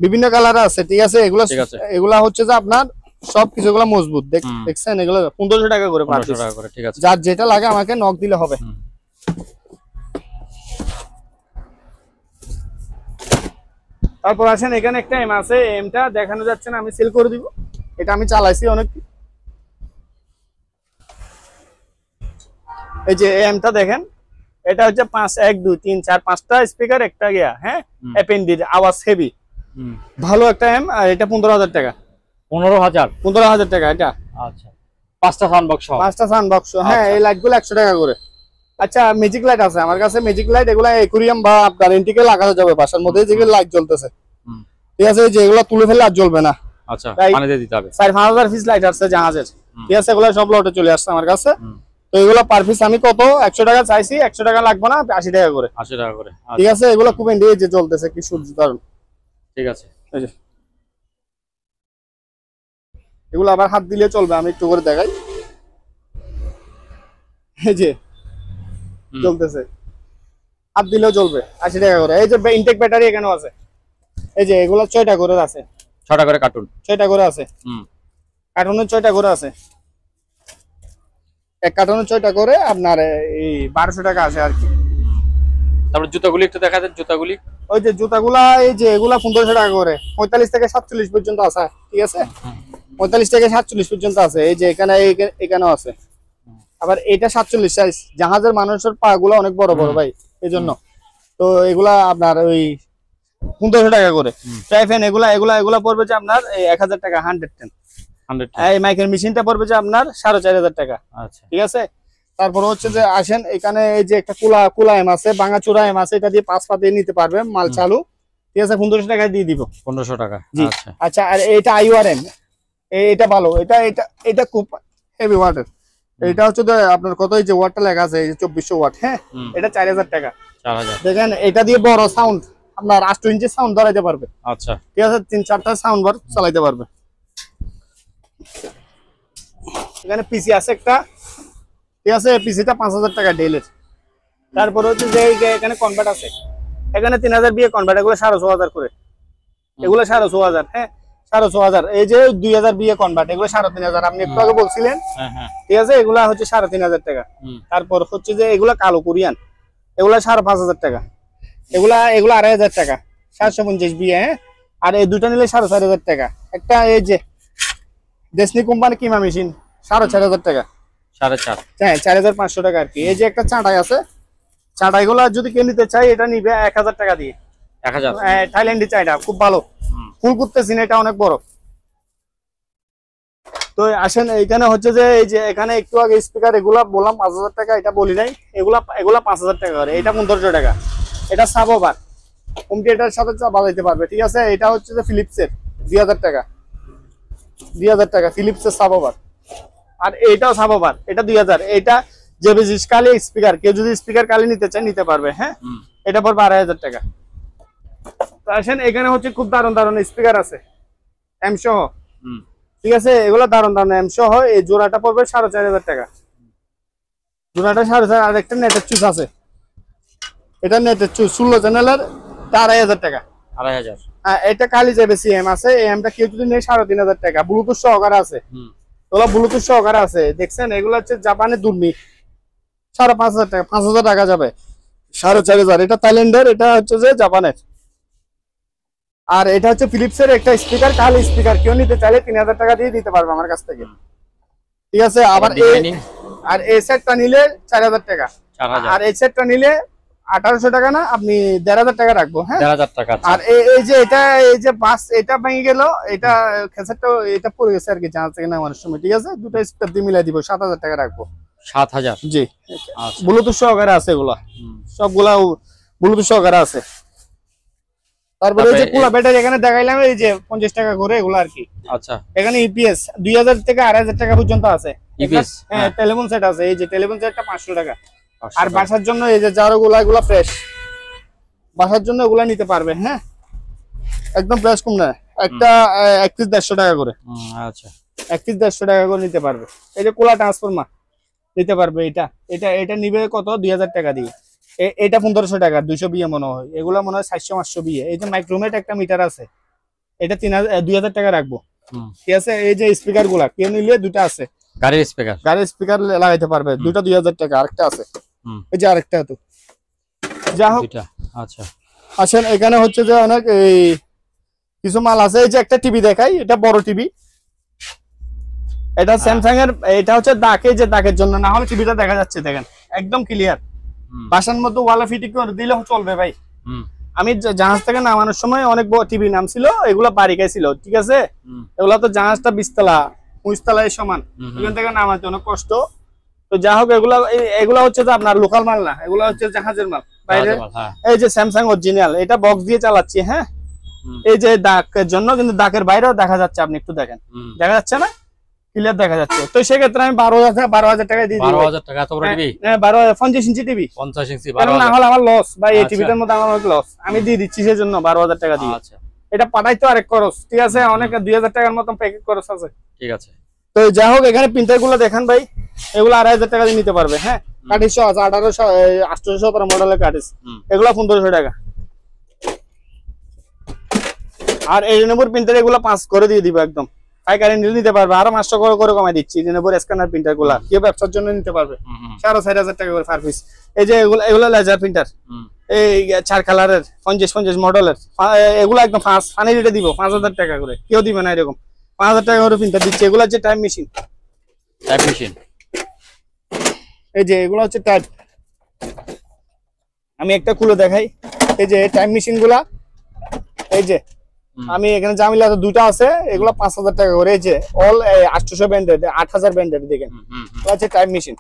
বিভিন্ন কালার আছে, ঠিক আছে। এগুলা হচ্ছে যে আপনার সবকিছু এগুলা মজবুত, দেখছেন, এগুলো 1500 টাকা করে পার পিস। ঠিক আছে। যার যেটা লাগে আমাকে নক দিলে হবে। তারপর আসেন, এখানে একটা এম আছে, এমটা দেখানো যাচ্ছে না, আমি সেল করে দিব। এটা আমি চালাইছি অনেক। এই যে এমটা দেখেন, এটা হচ্ছে 1 2 3 4 5টা স্পিকার, একটা গিয়া, হ্যাঁ, অ্যাপেন্ডিড, আওয়াজ হেভি, ভালো একটা এম। আর এটা 15,000 টাকা। 15,000 টাকা এটা। আচ্ছা, 5টা সাউন্ড বক্স, 5টা সাউন্ড বক্স। হ্যাঁ, এই লাইটগুলো 100 টাকা করে। আচ্ছা, ম্যাজিক লাইট আছে আমার কাছে, ম্যাজিক লাইট এগুলা অ্যাকুরিয়াম বা আপনার এন্টিকে লাগানো যাবে বাসার মধ্যে, যেগুলো লাইট জ্বলতেছে। ঠিক আছে, যে এগুলো তুলে ফেলে আর জ্বলবে না। আচ্ছা, পানি দিয়ে দিতে হবে। 4-5,000 পিস লাইট আছে জাহাজের। ঠিক আছে, এগুলো সব লটে চলে আসছে আমার কাছে। তো এগুলো পার পিস আমি কত 100 টাকা চাইছি, 100 টাকা লাগবে না, 80 টাকা করে। 80 টাকা করে, ঠিক আছে। এগুলো খুব ইন্ডিয়া যে চলতেছে, কি সূর্য দারুন। ঠিক আছে। এই যে এগুলো আবার হাত দিলে চলবে, আমি একটু করে দেখাই। এই যে চলতেছে, হাত দিলেও চলবে, 80 টাকা করে। এই যে ইনটেক ব্যাটারি এখানেও আছে, এই যে এগুলো 6টা করে আছে, 6টা করে কার্টুন, 6টা করে আছে। কার্টুনের 6টা করে আছে, এক কার্টুনের 6টা করে আপনার এই 1200 টাকা আছে আর কি। তারপর জুতাগুলি একটু দেখা দেন, জুতাগুলি। ওই যে জুতাগুলা, এই যে এগুলা 1500 টাকা করে, 45 থেকে 47 পর্যন্ত আছে, ঠিক আছে? 45 থেকে 47 পর্যন্ত আছে। এই যে এখানে এখানেও আছে। আবার এটা 47 সাইজ, জাহাজের মানুষের পা গুলা অনেক বড় বড় ভাই, এই জন্য। তো এগুলা আপনার ওই 1500 টাকা করে। ট্রাইফেন এগুলা এগুলা এগুলা পড়বে যে আপনার 1000 টাকা, 110। এই মাইকের মেশিনটা পড়বে যে আপনার 4500 টাকা। আচ্ছা, ঠিক আছে। তারপর হচ্ছে যে আসেন এখানে, এই যে একটা কুলা এম আছে, ভাঙাচোরা এম আছে, এটা দিয়ে 5 পা দিয়ে নিতে পারবে, মাল চালু। ঠিক আছে, 1500 টাকা দিয়ে দিব। 1500 টাকা। আচ্ছা আচ্ছা। আর এটা IURM, এটা ভালো, এটা এটা এটা খুব হেভি ওয়াটের। এটা হচ্ছে আপনার কত, এই যে ওয়াটটা লেখা আছে, এই যে 2400 ওয়াট। হ্যাঁ, এটা 4000 টাকা। 4000। দেখেন এটা দিয়ে বড় সাউন্ড, আপনার 8 ইঞ্চি সাউন্ড ধরাইতে পারবে। আচ্ছা, ঠিক আছে, 3-4টা সাউন্ড বার চালাইতে পারবে। এখানে পিসি আছে একটা, ঠিক আছে, পিসিটা 5000 টাকা ডেলের। তারপরে হচ্ছে যে এখানে কনভার্ট আছে, এখানে 3000 বিয়ে কনভার্ট, এগুলো 6500 করে, এগুলো 6500। হ্যাঁ, 6500। এই যে 2000 বিয়ে কনভার্ট, এগুলো 3500, আপনি একটু আগে বলছিলেন। ঠিক আছে, এগুলা হচ্ছে 3500 টাকা। তারপর হচ্ছে যে এগুলা কালো কোরিয়ান, এগুলা 5500 টাকা। এগুলা 2500 টাকা, 750 বিয়ে। হ্যাঁ, আর এই দুটো নিলে 4500 টাকা। একটা এই যে দেশনি কোম্পানি কিমা মেশিন, 4500 টাকা। 4.5। হ্যাঁ, 4500 টাকা আর কি। এই যে একটা চাটাই আছে, চাটাইগুলা যদি কেউ নিতে চাই, এটা নিবে 1000 টাকা দিয়ে। 1000। থাইল্যান্ডি চাইটা খুব ভালো, ফুল করতেছি না, এটা অনেক বড়। তো আসেন এইখানে হচ্ছে যে, এই যে এখানে একটু আগে স্পিকার এগুলা বললাম 5000 টাকা, এটা বলি নাই। এগুলা 5000 টাকা করে, এটা 1500 টাকা। এটা সাবওভার, হোম থিয়েটারের সাথে বাজাইতে পারবে। ঠিক আছে, এটা হচ্ছে যে ফিলিপসের 2000 টাকা, 2000 টাকা ফিলিপসের সাবওভার। আর এইটাও সাবওভার, এটা 2000। এটা যে বেশি কালি স্পিকার, কেউ যদি স্পিকার কালি নিতে চায় নিতে পারবে। হ্যাঁ, এটা পড়বে 2500 টাকা। তো আসেন এখানে হচ্ছে খুব দারুণ দারুণ স্পিকার আছে, এম সহ। ঠিক আছে, এগুলো দারুণ দারুণ এম সহ। এই জোড়াটা পড়বে 4500 টাকা, জোড়াটা 4500। আর একটা নেটের চুজ আছে, এটা নেটের চুজ 16 চ্যানেলের, 2500 টাকা। 2500। হ্যাঁ, এটা কালি যাবে সিএম আছে, এই এমটা কেউ যদি নেয় 3500 টাকা। ব্লুটুথ সহকারে আছে, ওগুলো ব্লুটুথ সহকারে আছে। দেখছেন, এগুলো হচ্ছে জাপানের দুর্মি, 5500 টাকা, 5000 টাকা যাবে, 4500। এটা থাইল্যান্ডের, এটা হচ্ছে যে জাপানের। আর এটা হচ্ছে ফিলিপসের একটা স্পিকার, কালি স্পিকার, কেউ নিতে চাইলে 3000 টাকা দিয়ে দিতে পারবে আমার কাছ থেকে। ঠিক আছে। আবার আর এই সেটটা নিলে 4000 টাকা, আর এই সেটটা নিলে 1800 টাকা না, আপনি 1500 টাকা রাখবো। হ্যাঁ, 1500 টাকা। আর এই যে এটা, এই যে বাস এটা ভেঙে গেল, এটা খেসারটা এটা পড়ে গেছে আর কি, জানা থেকে না আমার সময়। ঠিক আছে, দুটো স্টেপ দিয়ে মিলাই দিব, 7000 টাকা রাখবো। 7000। জি, ব্লুটুথ সহকারে আছে, এগুলা সবগুলা ব্লুটুথ সহকারে আছে। তারপরে এই যে কুলা ব্যাটারি এখানে দেখাইলাম, এই যে 50 টাকা করে এগুলো আর কি। আচ্ছা, এখানে ইপিএস 2000 থেকে 2500 টাকা পর্যন্ত আছে। ইপিএস, হ্যাঁ, টেলিফোন সেট আছে, এই যে টেলিফোন সেটটা 500 টাকা। আর বাসার জন্য এই যে জারগুলা, এগুলা ফ্রেশ, বাসার জন্য এগুলা নিতে পারবে। হ্যাঁ, একদম ফ্রেশ, কম না। একটা 1.5 টাকা করে। আচ্ছা, 1.5 টাকা করে নিতে পারবে। এই যে কোলা ট্রান্সফরমার নিতে পারবে, এটা এটা এটা নিবে কত, 2000 টাকা দিয়ে। এটা 1500 টাকা, 200 বিয়ে মনে হয়, এগুলা মনে হয় 700-500 বিয়ে। এই যে মাইক্রোমেট একটা মিটার আছে, এটা 2000 টাকা রাখবো। ঠিক আছে। এই যে স্পিকার গুলা কেউ নিলে, দুটা আছে, গাড়ির স্পিকার লাগাইতে পারবে, দুটা 2000 টাকা। আরেকটা আছে, এই যে আরেকটা। তো যা হোক, আচ্ছা, আসেন এখানে হচ্ছে যে অনেক এই কিছু মাল আছে। এই যে একটা টিভি দেখাই, এটা বড় টিভি, এটা স্যামসাং এর। এটা হচ্ছে দাকে, যে দাকের জন্য, না হলে টিভিটা দেখা যাচ্ছে, দেখেন একদম ক্লিয়ার। বাসার মধ্যে ওয়ালে ফিটিং করে দিলে চলবে ভাই। আমি জাহাজ থেকে নামানোর সময় অনেক বড় টিভি নামছিল, এগুলা বাড়ি ছিল। ঠিক আছে, এগুলা তো জাহাজটা 20 তলা 25 তলায় সমান, এখান থেকে নামাতে অনেক কষ্ট। তো যা হোক, এগুলা হচ্ছে যে আপনার লোকাল মাল না, এগুলা হচ্ছে জাহাজের মাল বাইরে। এই যে স্যামসাং অরিজিনাল, এটা বক্স দিয়ে চালাচ্ছি। হ্যাঁ, এই যে দাকের জন্য, কিন্তু দাকের বাইরেও দেখা যাচ্ছে, আপনি একটু দেখেন, দেখা যাচ্ছে না, ক্লিয়ার দেখা যাচ্ছে। তো সেক্ষেত্রে আমি 12000 টাকা দিয়ে দিই। 12000 টাকা এত বড় টিভি? হ্যাঁ, 50 ইঞ্চি টিভি, 50 ইঞ্চি। না হলে আমার লস ভাই, এই টিভিটার মধ্যে আমার অনেক লস। আমি দিয়ে দিচ্ছি সেজন্য 12000 টাকা দিয়ে। আচ্ছা, এটা পাঠাইতো আরেক খরচ, ঠিক আছে, অনেক 2000 টাকার মতন প্যাকেট খরচ আছে। ঠিক আছে। তো যাই হোক, এখানে প্রিন্টার গুলো দেখেন ভাই, এগুলো 2500 টাকা দিয়ে নিতে পারবে। হ্যাঁ, কাটিস আছে 1800 1817 মডেলের কাটিস, এগুলো 1500 টাকা। আর এই রিনেবুর প্রিন্টার এগুলো 5 করে দিয়ে দিব একদম, পাইকারি নিলে নিতে পারবে, আরো 500 করে কমাই দিচ্ছি। রিনেবুর স্ক্যানার প্রিন্টার গুলা কেউ ব্যবসার জন্য নিতে পারবে 4500 টাকা করে পার পিস। এই যে এগুলো লেজার প্রিন্টার, এই 4 কালারের 50 মডেলের, এগুলো একদম ফানি রেটে দিব 5000 টাকা করে, কেউ দিবে না এরকম। 5000 টাকা করে প্রিন্টার দিচ্ছে। এগুলো হচ্ছে টাইম মেশিন, এই যে এগুলো হচ্ছে টাইপ। আমি একটা খুলে দেখাই, এই যে টাইম মেশিন গুলা, এই যে আমি এখানে জামিলা দুটো আছে, এগুলো 5000 টাকা করে। এই যে অল 800 ব্যান্ডেড, 8000 ব্যান্ডেড দেখেন, এগুলো হচ্ছে time machine,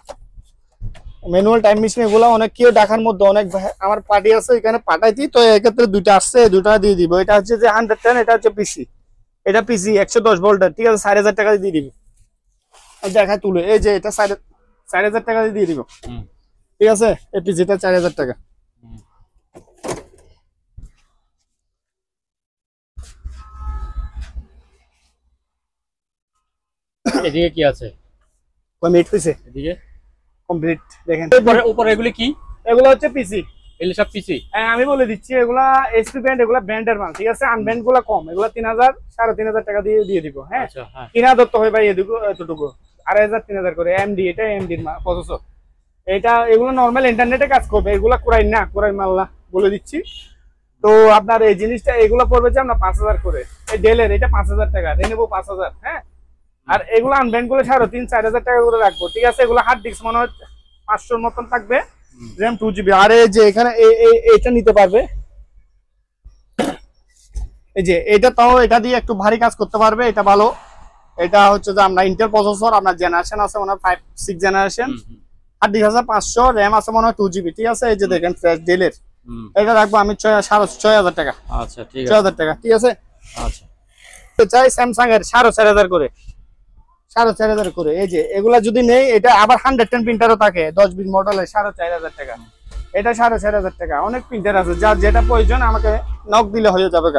manual time machine. এগুলো অনেক কেউ ঢাকার মধ্যে অনেক আমার পার্টি আছে, এখানে পাঠাইছি, তো এক্ষেত্রে দুটো আসছে, দুটো দিয়ে দিব। এটা হচ্ছে যে 110, এটা হচ্ছে পিসি, এটা পিসি 110 ভোল্টের, ঠিক আছে, 4500 টাকা দিয়ে দিব। দেখা তুলে, এই যে এটা 4000 টাকা দিয়ে দিব, ঠিক আছে, এই পিসিটা 4000 টাকা। এদিকে কি আছে? কমপ্লিট হইছে, এদিকে কমপ্লিট দেখেন। উপরে এগুলি কি? এগুলো হচ্ছে পিসি, এগুলি সব পিসি। হ্যাঁ আমি বলে দিচ্ছি, এগুলা এসপি ব্র্যান্ড, এগুলা ব্র্যান্ডের মাল, ঠিক আছে। আনব্র্যান্ড গুলা কম, এগুলা 3000 3500 টাকা দিয়ে দিব। হ্যাঁ, 3000 তো হয় ভাই, এতটুকু 2500 3000 করে এমডি, এটা এমডির প্রসেসর। এটা এগুলো নরমাল ইন্টারনেটে কাজ করবে, এগুলা কুরাই না, কুরাই মাল না, বলে দিচ্ছি। তো আপনার এই জিনিসটা এগুলো পড়বে যে আমরা 5000 করে, এই ডেলের এটা 5000 টাকা, রেনেবো 5000। হ্যাঁ, আর এগুলো আনব্র্যান্ড গুলো 3,000-4,000 টাকা করে রাখবো, ঠিক আছে। এগুলো হার্ড ডিস্ক মনে হয় 500 মতন থাকবে, র্যাম 2GB। আর এই যে এখানে এটা নিতে পারবে, এই যে এটা, তাও এটা দিয়ে একটু ভারী কাজ করতে পারবে, এটা ভালো। এটা হচ্ছে যে আমরা ইন্টেল প্রসেসর, আপনার জেনারেশন আছে মনে হয় 5-6 জেনারেশন, 5,500, র্যাম আছে মনে হয় 2GB, ঠিক আছে। এই যে দেখেন ফ্রেশ ডেলের, এটা রাখবো আমি 6,500 টাকা। আচ্ছা, ঠিক আছে, 6,000 টাকা, ঠিক আছে। আচ্ছা, চাই স্যামসাং এর 4,500 করে, 4,500 করে। এই যে এগুলা যদি নেই, এটা আবার 110 প্রিন্টারও থাকে, 10-20 মডেলের, 4,500 টাকা। এটা 4,500 টাকা। অনেক প্রিন্টার আছে, যার যেটা প্রয়োজন আমাকে নক দিলে হয়ে যাবে।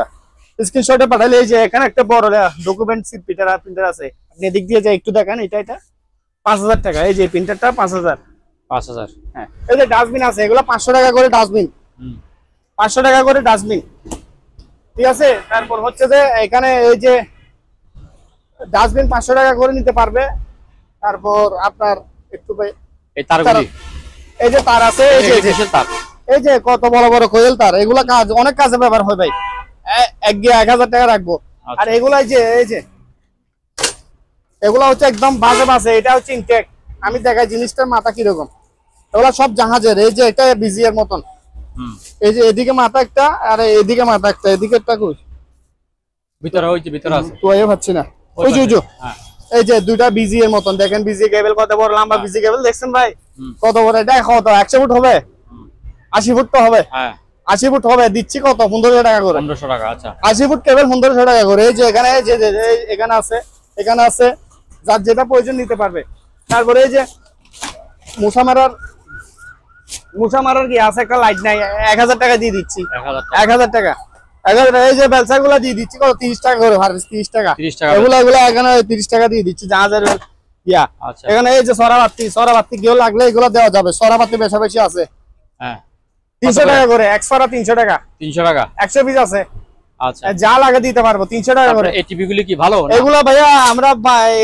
স্ক্রিনশটে পাঠালে, এই যে এখানে একটা বড় ডকুমেন্ট প্রিন্টার আছে, আপনি এদিক দিয়ে যে একটু দেখেন, এটা 5,000 টাকা। এই যে প্রিন্টারটা 5,000। হ্যাঁ, এই যে ডাস্টবিন আছে, এগুলো 500 টাকা করে ডাস্টবিন, 500 টাকা করে ডাস্টবিন, ঠিক আছে। তারপর হচ্ছে যে এখানে এই যে ডাস্টবিন 500 টাকা করে নিতে পারবে। তারপর আপনার একটু এই তারগুলি, এই যে তার আছে, এই যে কত বড় বড় কোয়েল তার, এগুলা কাজ অনেক কাজে ব্যবহার হয় ভাই। 1000 টাকা রাখবো। আর এগুলা এই যে এগুলা হচ্ছে একদম বাজে বাজে, এটা হচ্ছে ইনটেক। আমি দেখাই জিনিসটার মাথা কিরকম, এগুলা সব জাহাজের। এই যে এটা বিজি এর মতন, এই যে এদিকে মাথা একটা, আর এদিকে মাথা একটা, এদিকে একটা কই ভিতরে, ওই যে ভিতরে আছে, তো পাচ্ছি না। ওই যে এই যে দুইটা বিজি এর মতন, দেখেন বিজি কেবল কত বড় লম্বা বিজি কেবল, দেখছেন ভাই কত বড়? এটা কত 100 ফুট হবে, 80 ফুট তো হবে। হ্যাঁ, 80 ফুট হবে, দিচ্ছি কত? 1500 টাকা করে। 1500 টাকা, আচ্ছা। 80 ফুট কেবল 1500 টাকা করে। এই যে এখানে, যে এখানে আছে, এখানে আছে, যার যেটা প্রয়োজন নিতে পারবে। তারপরে এই যে মশা মারার কি আছে, একটা লাইট নাই, 1000 টাকা দিয়ে দিচ্ছি, 1000 টাকা। এই যে বেলসা গুলা দিয়ে দিচ্ছি কত? 30 টাকা করে, 30 টাকা। এগুলা এখানে 30 টাকা দিয়ে দিচ্ছি, জাহাজের ইয়া। এখানে এই যে সরাবাতি কেউ লাগলে এগুলো দেওয়া যাবে, সরাবাতি বেশা বেশি আছে। হ্যাঁ, 300 টাকা করে, 300 টাকা, 100 পিস আছে। আচ্ছা, যা লাগে দিতে পারবো 300 টাকা করে। এই টিভি গুলি কি ভালো? এগুলা ভাইয়া আমরা,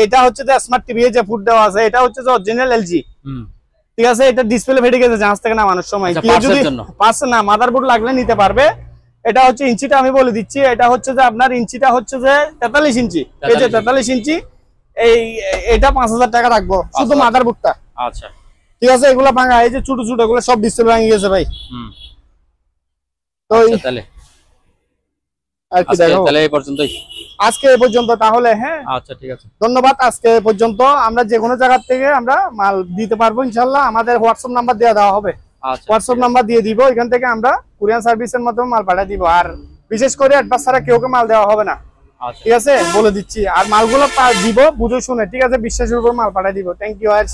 এটা হচ্ছে যে স্মার্ট টিভি, যে ফুট দেওয়া আছে, এটা হচ্ছে যে অরিজিনাল এলজি, ঠিক আছে। এটা ডিসপ্লে ফেটে গেছে জাহাজ থেকে নামানোর সময়, যদি পাঁচ না মাদারবোর্ড লাগলে নিতে পারবে। এটা হচ্ছে ইঞ্চিটা আমি বলে দিচ্ছি, এটা হচ্ছে যে আপনার ইঞ্চিটা হচ্ছে যে 43 ইঞ্চি, এই যে 43 ইঞ্চি। এটা 5000 টাকা রাখবো, শুধু মাদারবোর্ডটা। আচ্ছা, ঠিক আছে। এগুলা ভাঙা, এই যে ছোট ছোট এগুলো সব ডিসপ্লে ভেঙে গেছে ভাই। তো তাহলে আজকে এই পর্যন্ত তাহলে। হ্যাঁ, আচ্ছা, ঠিক আছে, ধন্যবাদ। আজকে এই পর্যন্ত। আমরা যে কোনো জায়গা থেকে আমরা মাল দিতে পারবো ইনশাল্লাহ। আমাদের হোয়াটসঅ্যাপ নাম্বার দেওয়া হবে, হোয়াটসঅ্যাপ নাম্বার দিয়ে দিব, এখান থেকে আমরা কুরিয়ার সার্ভিসের মাধ্যমে মাল পাঠিয়ে দিব। আর বিশেষ করে অ্যাডভান্স ছাড়া কেউ মাল দেওয়া হবে না, ঠিক আছে, বলে দিচ্ছি। আর মালগুলো দিব বুঝে শুনে, ঠিক আছে, বিশ্বাসের উপর মাল পাঠিয়ে দিব। Thank you. আর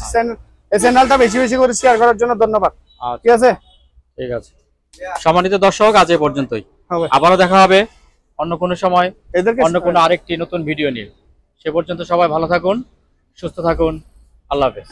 এই চ্যানেলটা বেশি বেশি করে শেয়ার করার জন্য ধন্যবাদ, ঠিক আছে। ঠিক আছে, সম্মানিত দর্শক, আজ এই পর্যন্তই। আবারও দেখা হবে অন্য কোনো সময় এদেরকে অন্য কোনো আরেকটি নতুন ভিডিও নিয়ে। সে পর্যন্ত সবাই ভালো থাকুন, সুস্থ থাকুন। আল্লাহ হাফেজ।